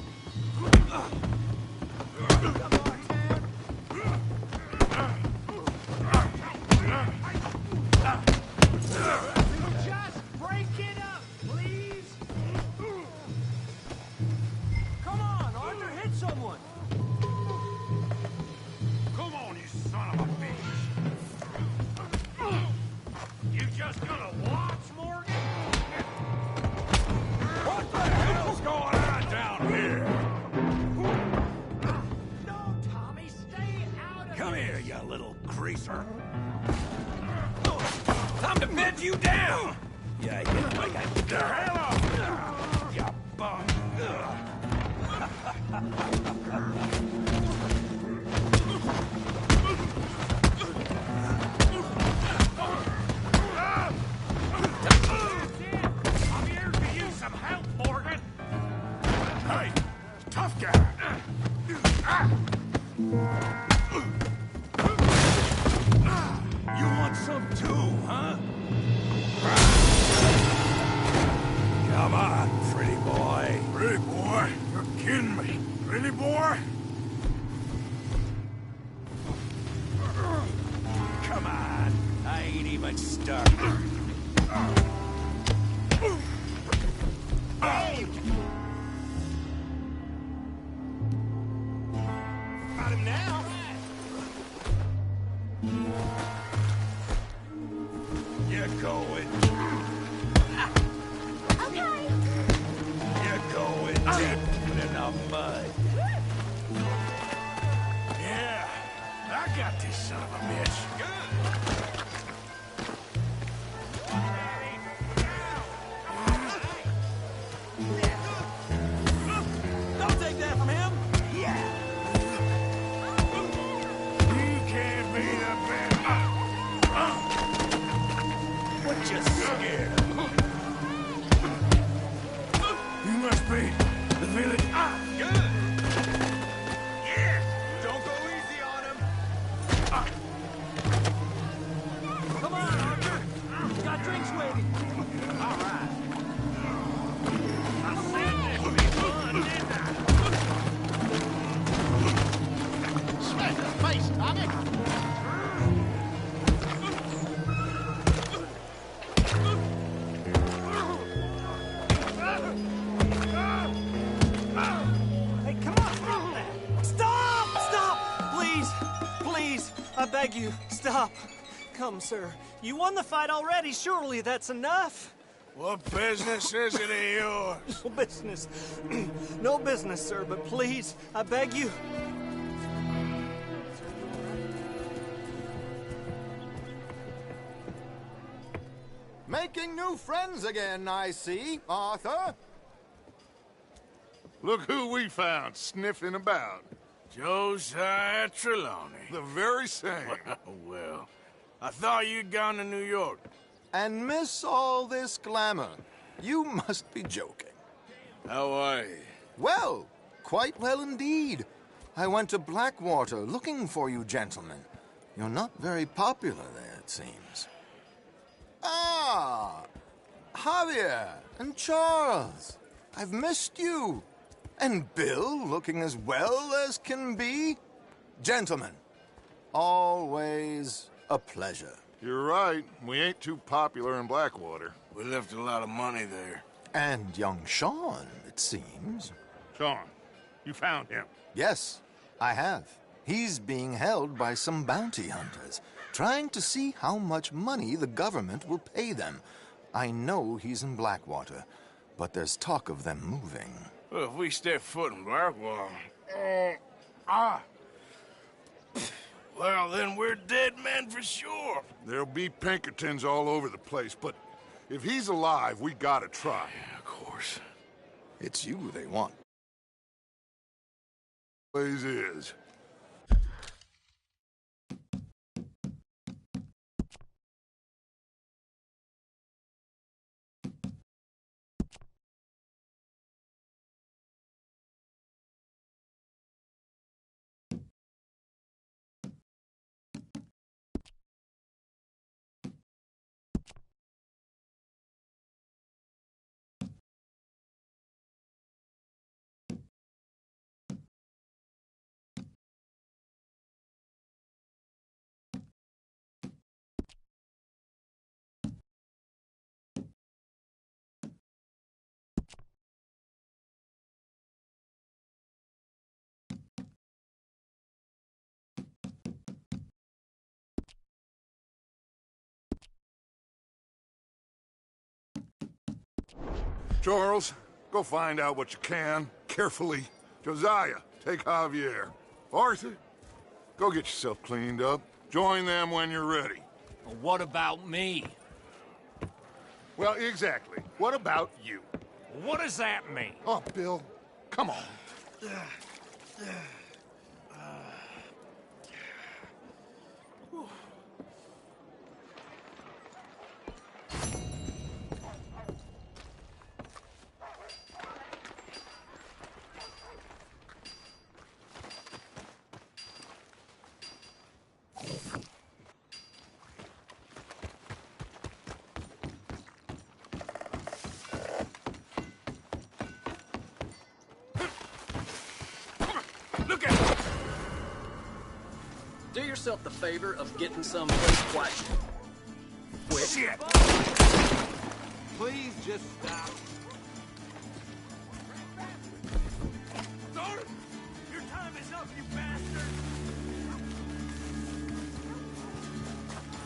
S6: Just break it up, please. Come on, Arthur, hit someone.
S2: Come on, you son of a bitch. You just gonna watch, Morgan? What the hell's going on down here?
S6: No, Tommy, stay out of
S2: Come
S6: this.
S2: here, you little greaser. Time to bed you down! Yeah, like I get the hell off! You bum! I'm here to use some help, Morgan! Hey, tough guy! You want some too, huh? Come on, pretty boy. Pretty boy? You're kidding me. Pretty boy? Come on. I ain't even started. Got him now. You're going.
S22: Okay.
S2: You're going deep in the mud. Yeah, I got this son of a bitch.
S6: Don't take that from him.
S2: Yeah. You can't be the best. What you scared of? You must be the village. Good. Yeah. Don't go easy on him.
S6: Come on, Arthur. We got drinks waiting.
S2: All right. I said this would be fun, didn't I?
S17: Smack the face, Tommy!
S6: Hey, come on, stop that. Stop! Stop! Please, I beg you, stop. Come, sir. You won the fight already. Surely that's enough.
S5: What business is it of yours?
S6: No business. No business, sir, but please, I beg you.
S9: Making new friends again, I see, Arthur.
S1: Look who we found sniffing about.
S5: Josiah Trelawney.
S1: The very same.
S5: Well, I thought you'd gone to New York.
S9: And miss all this glamour. You must be joking.
S5: How are you?
S9: Well, quite well indeed. I went to Blackwater looking for you gentlemen. You're not very popular there, it seems. Ah, Javier and Charles. I've missed you. And Bill looking as well as can be. Gentlemen, always a pleasure.
S1: You're right. We ain't too popular in Blackwater.
S5: We left a lot of money there.
S9: And young Sean, it seems.
S1: Sean, you found him?
S9: Yes, I have. He's being held by some bounty hunters, trying to see how much money the government will pay them. I know he's in Blackwater, but there's talk of them moving.
S5: Well, if we step foot in Blackwater... Well, then we're dead men for sure.
S1: There'll be Pinkertons all over the place, but if he's alive, we gotta try.
S5: Yeah, of course.
S9: It's you they want.
S1: Always is. Charles, go find out what you can, carefully. Josiah, take Javier. Arthur, go get yourself cleaned up. Join them when you're ready.
S2: Well, what about me?
S1: Well, exactly. What about you?
S2: What does that mean?
S1: Oh, Bill, come on.
S20: Do yourself the favor of getting someplace quiet. Quick.
S2: Shit!
S16: Please just stop.
S2: Darn! Your time is up, you bastard!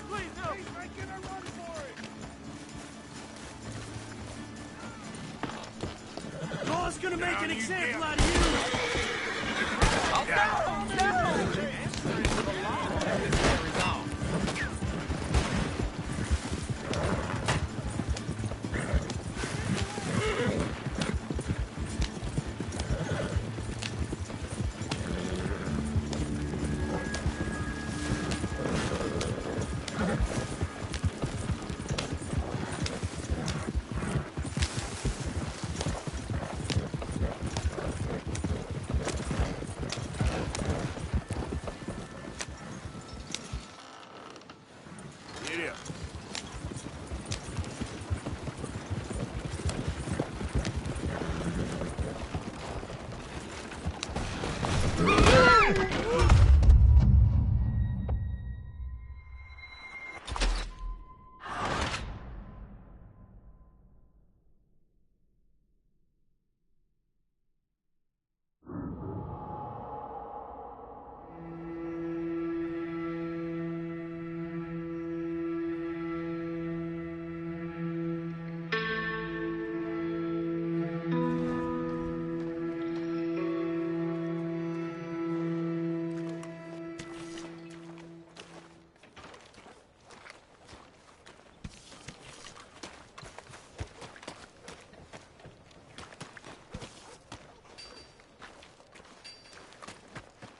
S2: Please, no! He's making a run for it! Law's gonna make an example out of you!
S20: Oh, no! No!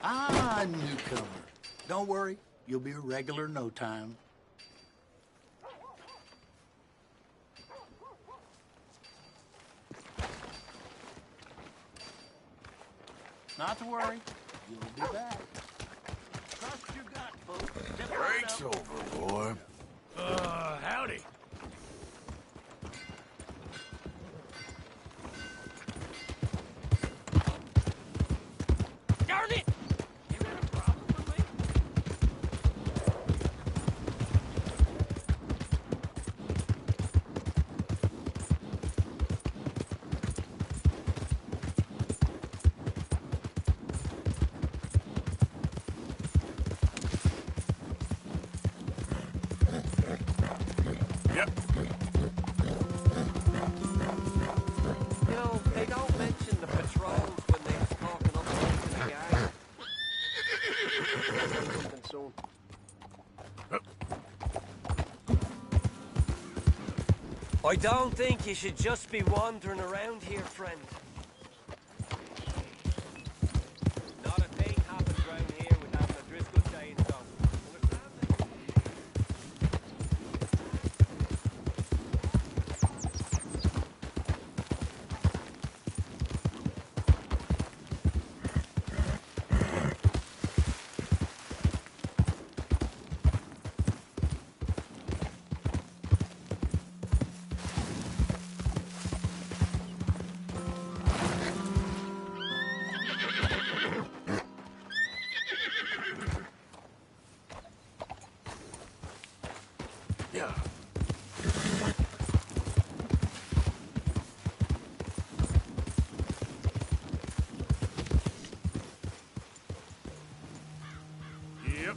S8: Ah, newcomer. Don't worry, you'll be a regular in no time. Not to worry, you'll be back. Trust your gut, folks.
S5: Break's over, boy. Howdy.
S6: Darn it!
S5: Yep.
S4: You know, they don't mention the patrols when they're talking up to the guy. Soon. I don't think you should just be wandering around here, friend. Not a thing happens around here without the Driscoll saying so.
S5: Yeah. Yep.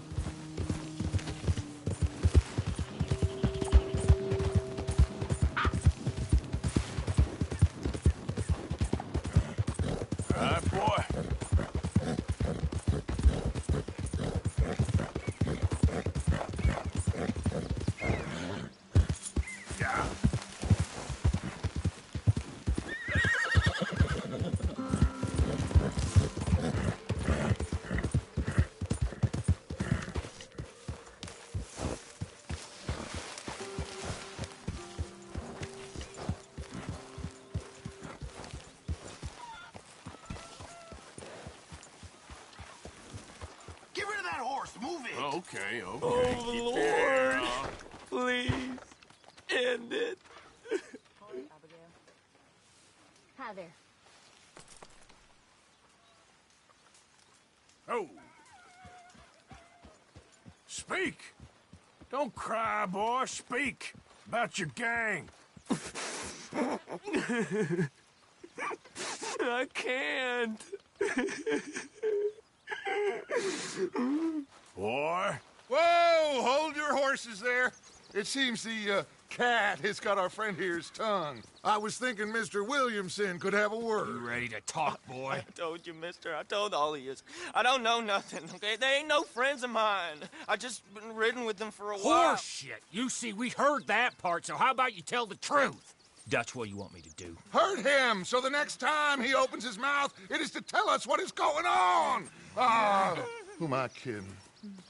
S5: All right, boy. Yeah.
S16: Get rid of that horse. Move it.
S5: Okay, okay.
S4: Oh,
S5: Keep
S4: Lord.
S5: it down.
S4: Please, end it.
S21: Hi there.
S5: Oh. Speak. Don't cry, boy. Speak about your gang.
S4: I can't.
S5: Boy.
S1: Whoa! Hold your horses there. It seems the cat has got our friend here's tongue. I was thinking Mr. Williamson could have a word.
S2: You ready to talk, boy?
S6: I told you, mister. I told all of you. I don't know nothing, okay? They ain't no friends of mine. I just been riding with them for a while.
S2: Horse shit. You see, we heard that part, so how about you tell the truth? Dutch, what do you want me to do?
S1: Hurt him, so the next time he opens his mouth, it is to tell us what is going on. Ah, who am I kidding?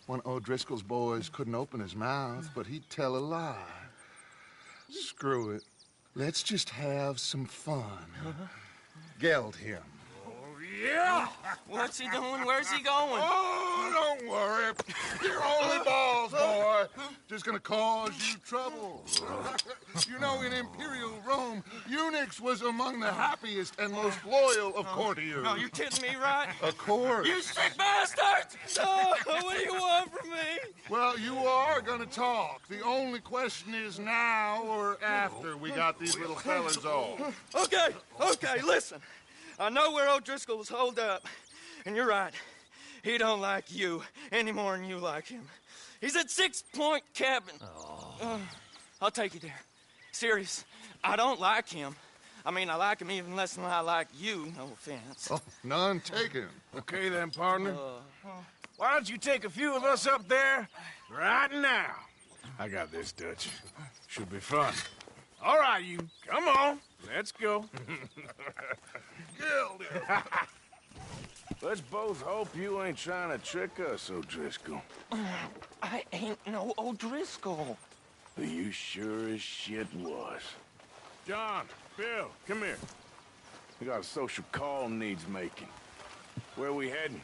S1: One of O'Driscoll's boys couldn't open his mouth, but he'd tell a lie. Screw it. Let's just have some fun. Geld him.
S6: Yeah! What's he doing? Where's he going?
S1: Oh, don't worry. You're only balls, boy. Just gonna cause you trouble. You know, in Imperial Rome, eunuchs was among the happiest and most loyal of courtiers.
S6: No, you kidding me, right?
S1: Of course.
S6: You sick bastard! Oh, what do you want from me?
S1: Well, you are gonna talk. The only question is now or after we got these little fellas off.
S6: Okay, listen. I know where O'Driscoll was holed up, and you're right. He don't like you any more than you like him. He's at 6 Point Cabin. I'll take you there. Serious, I don't like him. I mean, I like him even less than I like you, no offense.
S1: Oh, none taken.
S5: Okay then, partner. Why don't you take a few of us up there right now? I got this, Dutch. Should be fun. All right, you. Come on. Let's go.
S1: Geld him.
S5: Let's both hope you ain't trying to trick us, O'Driscoll.
S6: I ain't no O'Driscoll.
S5: You sure as shit was. John, Bill, come here. We got a social call needs making. Where we heading?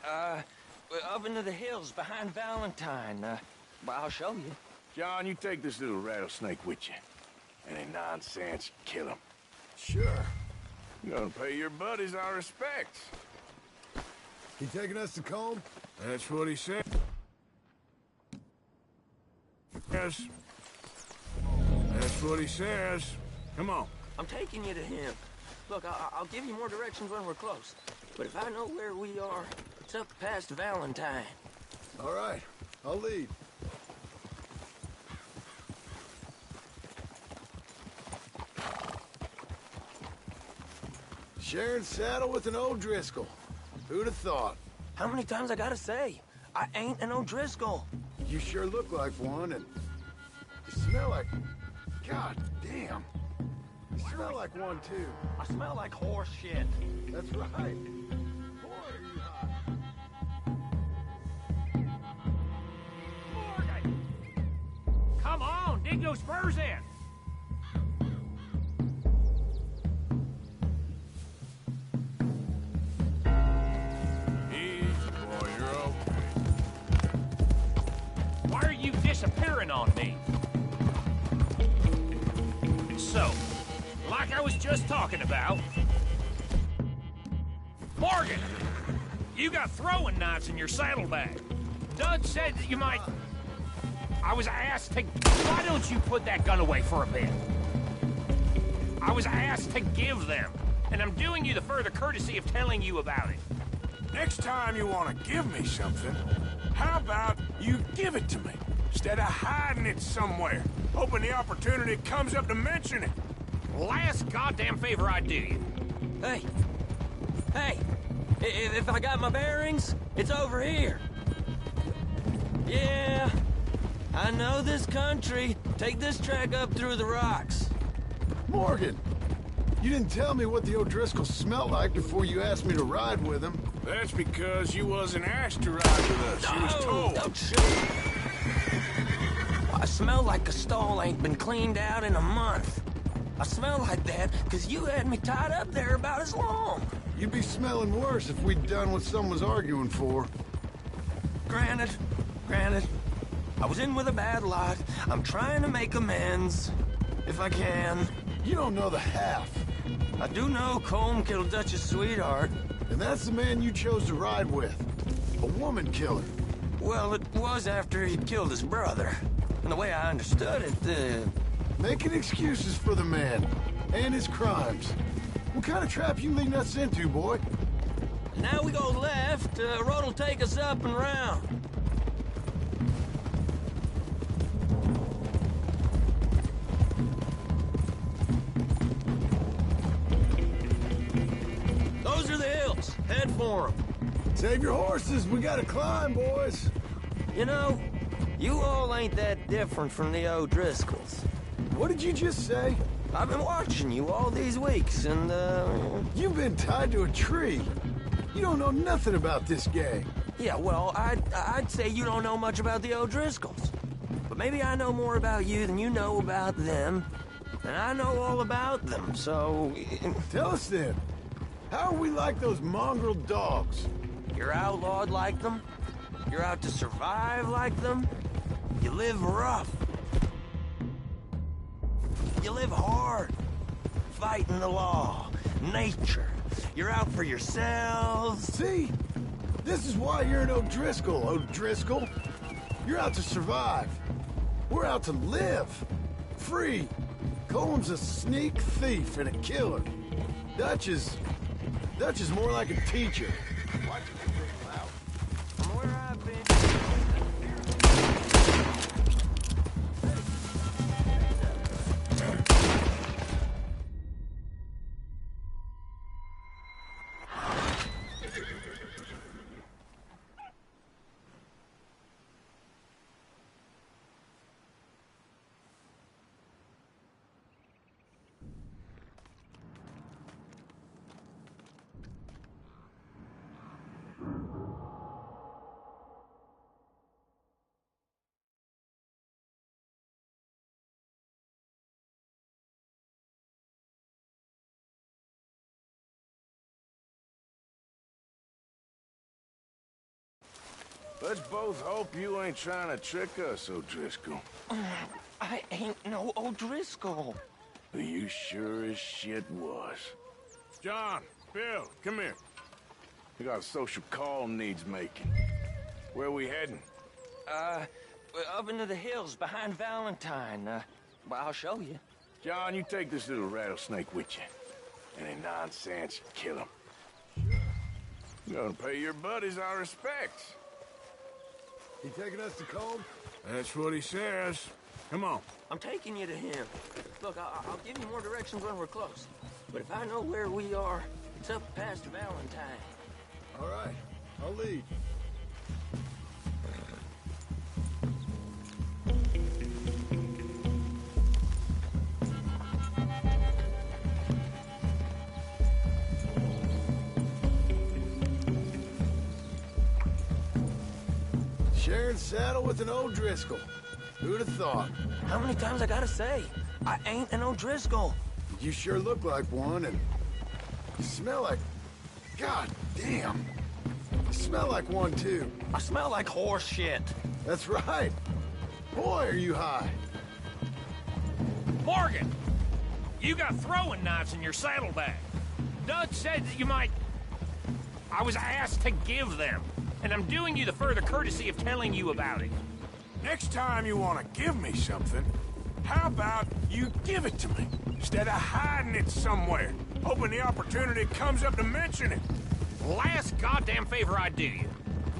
S6: Up into the hills behind Valentine. But I'll show you.
S5: John, you take this little rattlesnake with you. Any nonsense, kill him.
S1: Sure.
S5: You're gonna pay your buddies our respects.
S1: He taking us to Combe?
S5: That's what he said. Yes. That's what he says. Come on.
S6: I'm taking you to him. Look, I'll give you more directions when we're close. But if I know where we are, it's up past Valentine.
S1: All right, I'll lead. Sharing saddle with an O'Driscoll. Who'd have thought?
S6: How many times I gotta say? I ain't an O'Driscoll.
S1: You sure look like one, and you smell like... God damn. You smell like one, too.
S6: I smell like horse shit.
S1: That's right. Boy, are you hot.
S2: Come on, dig those spurs in. Why are you disappearing on me? So, like I was just talking about... Morgan! You got throwing knives in your saddlebag. Dud said that you might... I was asked to... Why don't you put that gun away for a bit? I was asked to give them, and I'm doing you the further courtesy of telling you about it.
S5: Next time you want to give me something, how about you give it to me, instead of hiding it somewhere, hoping the opportunity comes up to mention it?
S2: Last goddamn favor I do you.
S6: Hey! Hey! If I got my bearings, it's over here. Yeah, I know this country. Take this track up through the rocks.
S1: Morgan, you didn't tell me what the O'Driscoll smelled like before you asked me to ride with him.
S5: That's because you wasn't asked to ride with us. You was told.
S6: Don't shoot. I smell like a stall ain't been cleaned out in a month. I smell like that because you had me tied up there about as long.
S1: You'd be smelling worse if we'd done what someone was arguing for.
S6: Granted. I was in with a bad lot. I'm trying to make amends, if I can.
S1: You don't know the half.
S6: I do know Colm killed Dutch's sweetheart.
S1: And that's the man you chose to ride with. A woman killer.
S6: Well, it was after he'd killed his brother. And the way I understood it,
S1: Making excuses for the man. And his crimes. What kind of trap you leading us into, boy?
S6: Now we go left. Road'll take us up and round. Those are the hills. Head for them.
S1: Save your horses. We gotta climb, boys.
S6: You know, you all ain't that different from the O'Driscolls.
S1: What did you just say?
S6: I've been watching you all these weeks, and,
S1: You've been tied to a tree. You don't know nothing about this gang.
S6: Yeah, well, I'd say you don't know much about the O'Driscolls. But maybe I know more about you than you know about them. And I know all about them, so...
S1: Tell us then. How are we like those mongrel dogs?
S6: You're outlawed like them. You're out to survive like them. You live rough. You live hard. Fighting the law. Nature. You're out for yourselves.
S1: See? This is why you're an O'Driscoll, O'Driscoll. You're out to survive. We're out to live. Free. Colm's a sneak thief and a killer. Dutch is more like a teacher.
S6: Why'd you get this out? From where I've been...
S5: Let's both hope you ain't trying to trick us, O'Driscoll.
S6: I ain't no O'Driscoll.
S5: You sure as shit was. John, Bill, come here. We got a social call needs making. Where we heading?
S6: Up into the hills behind Valentine. Well, I'll show you.
S5: John, you take this little rattlesnake with you. Any nonsense, kill him. You're gonna pay your buddies our respects.
S7: He taking us to Colm?
S5: That's what he says. Come on.
S6: I'm taking you to him. Look, I'll give you more directions when we're close. But if I know where we are, it's up past Valentine.
S7: All right, I'll lead. Sharing saddle with an O'Driscoll. Who'd have thought?
S6: How many times I gotta say? I ain't an O'Driscoll.
S7: You sure look like one, and you smell like... God damn. You smell like one, too.
S6: I smell like horse shit.
S7: That's right. Boy, are you high.
S2: Morgan! You got throwing knives in your saddlebag. Dud said that you might... I was asked to give them. And I'm doing you the further courtesy of telling you about it.
S5: Next time you want to give me something, how about you give it to me, instead of hiding it somewhere, hoping the opportunity comes up to mention it?
S2: Last goddamn favor I do you.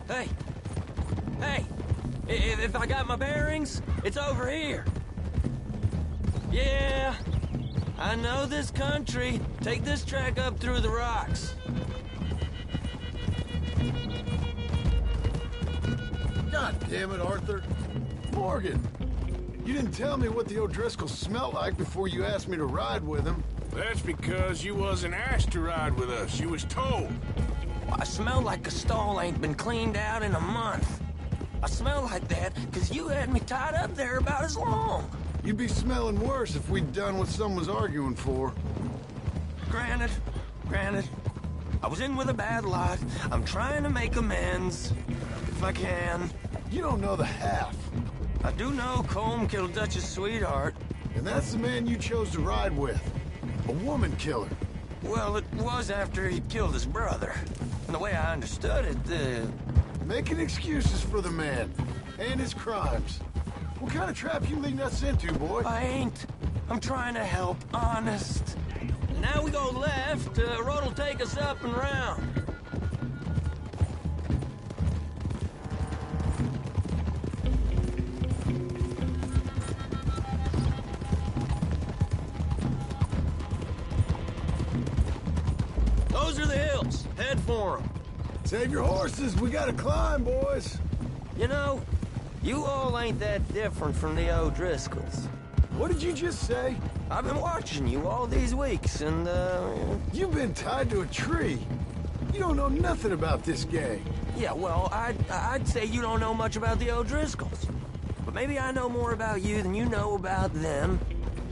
S6: Hey! Hey! If I got my bearings, it's over here. Yeah, I know this country. Take this track up through the rocks.
S7: God damn it, Arthur. Morgan, you didn't tell me what the O'Driscoll smelled like before you asked me to ride with him.
S5: That's because you wasn't asked to ride with us. You was told.
S6: I smell like a stall ain't been cleaned out in a month. I smell like that because you had me tied up there about as long.
S7: You'd be smelling worse if we'd done what someone's arguing for.
S6: Granted. I was in with a bad lot. I'm trying to make amends, if I can.
S7: You don't know the half.
S6: I do know Colm killed Dutch's sweetheart.
S7: And that's the man you chose to ride with. A woman killer.
S6: Well, it was after he killed his brother. And the way I understood it,
S7: Making excuses for the man. And his crimes. What kind of trap you leading us into, boy?
S6: I ain't. I'm trying to help, honest. Now we go left, road'll take us up and round. Those are the hills. Head for them.
S7: Save your horses. We gotta climb, boys.
S6: You know, you all ain't that different from the O'Driscolls.
S7: What did you just say?
S6: I've been watching you all these weeks, and,
S7: You've been tied to a tree. You don't know nothing about this gang.
S6: Yeah, well, I'd say you don't know much about the O'Driscolls. But maybe I know more about you than you know about them.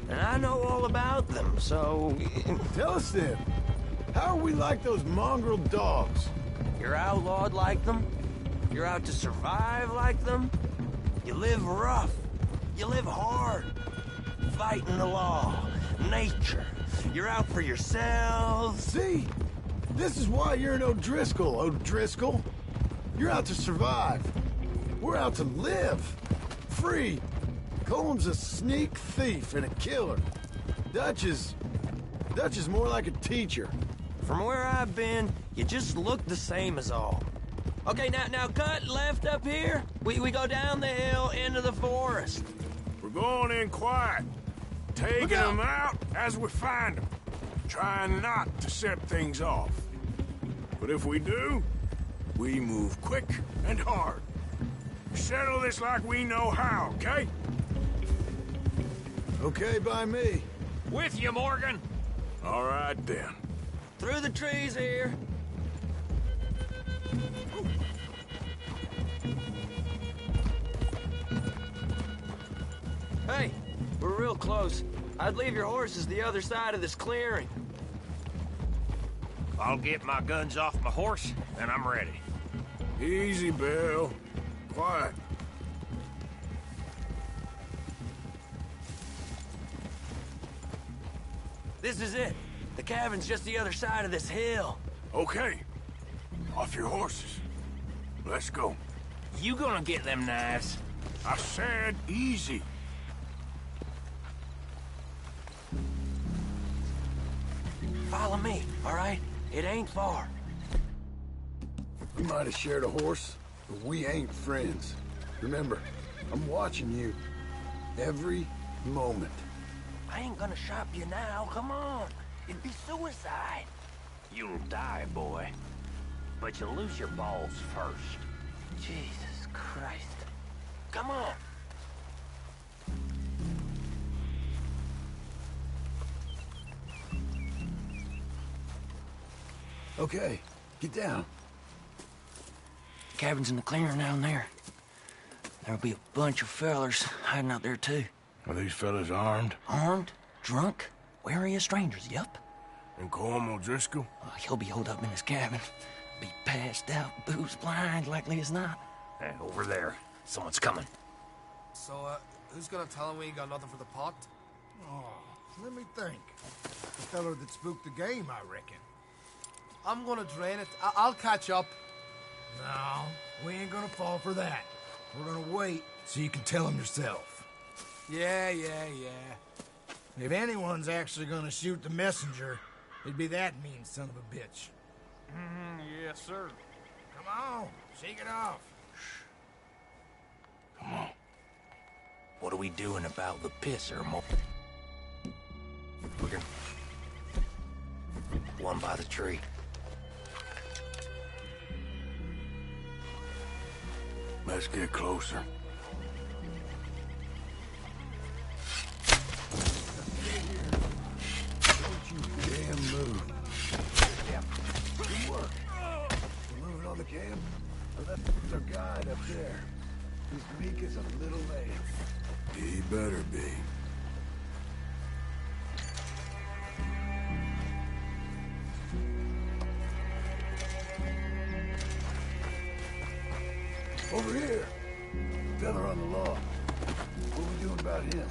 S6: And I know all about them, so...
S7: Tell us then. How are we like those mongrel dogs?
S6: You're outlawed like them. You're out to survive like them. You live rough. You live hard. Fighting the law. Nature. You're out for yourselves.
S7: See? This is why you're an O'Driscoll, O'Driscoll. You're out to survive. We're out to live. Free. Colm's a sneak thief and a killer. Dutch is more like a teacher.
S6: From where I've been, you just look the same as all. Okay, now cut left up here. We go down the hill into the forest.
S5: We're going in quiet. Taking them out as we find them. Trying not to set things off. But if we do, we move quick and hard. Settle this like we know how, okay?
S7: Okay by me.
S2: With you, Morgan.
S5: All right, then.
S6: Through the trees here. Hey, we're real close. I'd leave your horses the other side of this clearing.
S2: I'll get my guns off my horse, and I'm ready.
S5: Easy, Bill. Quiet.
S6: This is it. The cabin's just the other side of this hill.
S5: Okay. Off your horses. Let's go.
S2: You gonna get them knives?
S5: I said easy.
S6: Follow me, all right? It ain't far.
S7: We might have shared a horse, but we ain't friends. Remember, I'm watching you every moment.
S6: I ain't gonna shop you now, come on. It'd be suicide.
S2: You'll die, boy. But you'll lose your balls first.
S6: Jesus Christ. Come on.
S7: Okay, get down.
S6: Cabin's in the clearing down there. There'll be a bunch of fellers hiding out there, too.
S5: Are these fellas armed?
S6: Armed? Drunk? Wary of strangers, yup.
S5: And Colm O'Driscoll?
S6: He'll be holed up in his cabin. Be passed out, booze blind, likely as not.
S2: Hey, over there. Someone's coming.
S10: So, who's gonna tell him we ain't got nothing for the pot?
S13: Oh, let me think. The fella that spooked the game, I reckon.
S10: I'm gonna drain it. I'll catch up.
S13: No, we ain't gonna fall for that. We're gonna wait so you can tell him yourself.
S10: Yeah.
S13: If anyone's actually gonna shoot the messenger, it'd be that mean son of a bitch.
S10: Yes, sir.
S13: Come on, shake it off.
S5: Come on.
S6: What are we doing about the pisser, Mo? We're gonna... One by the tree.
S5: Let's get closer.
S7: Don't you damn move. Yeah. Good work. We're moving on the cam. I left our guide up there. He's meek as a little lamb.
S5: He better be.
S7: Over here. Fella on the log. What are we doing about him?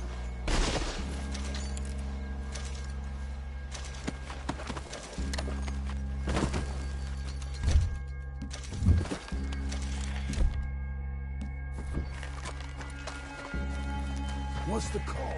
S7: What's the call?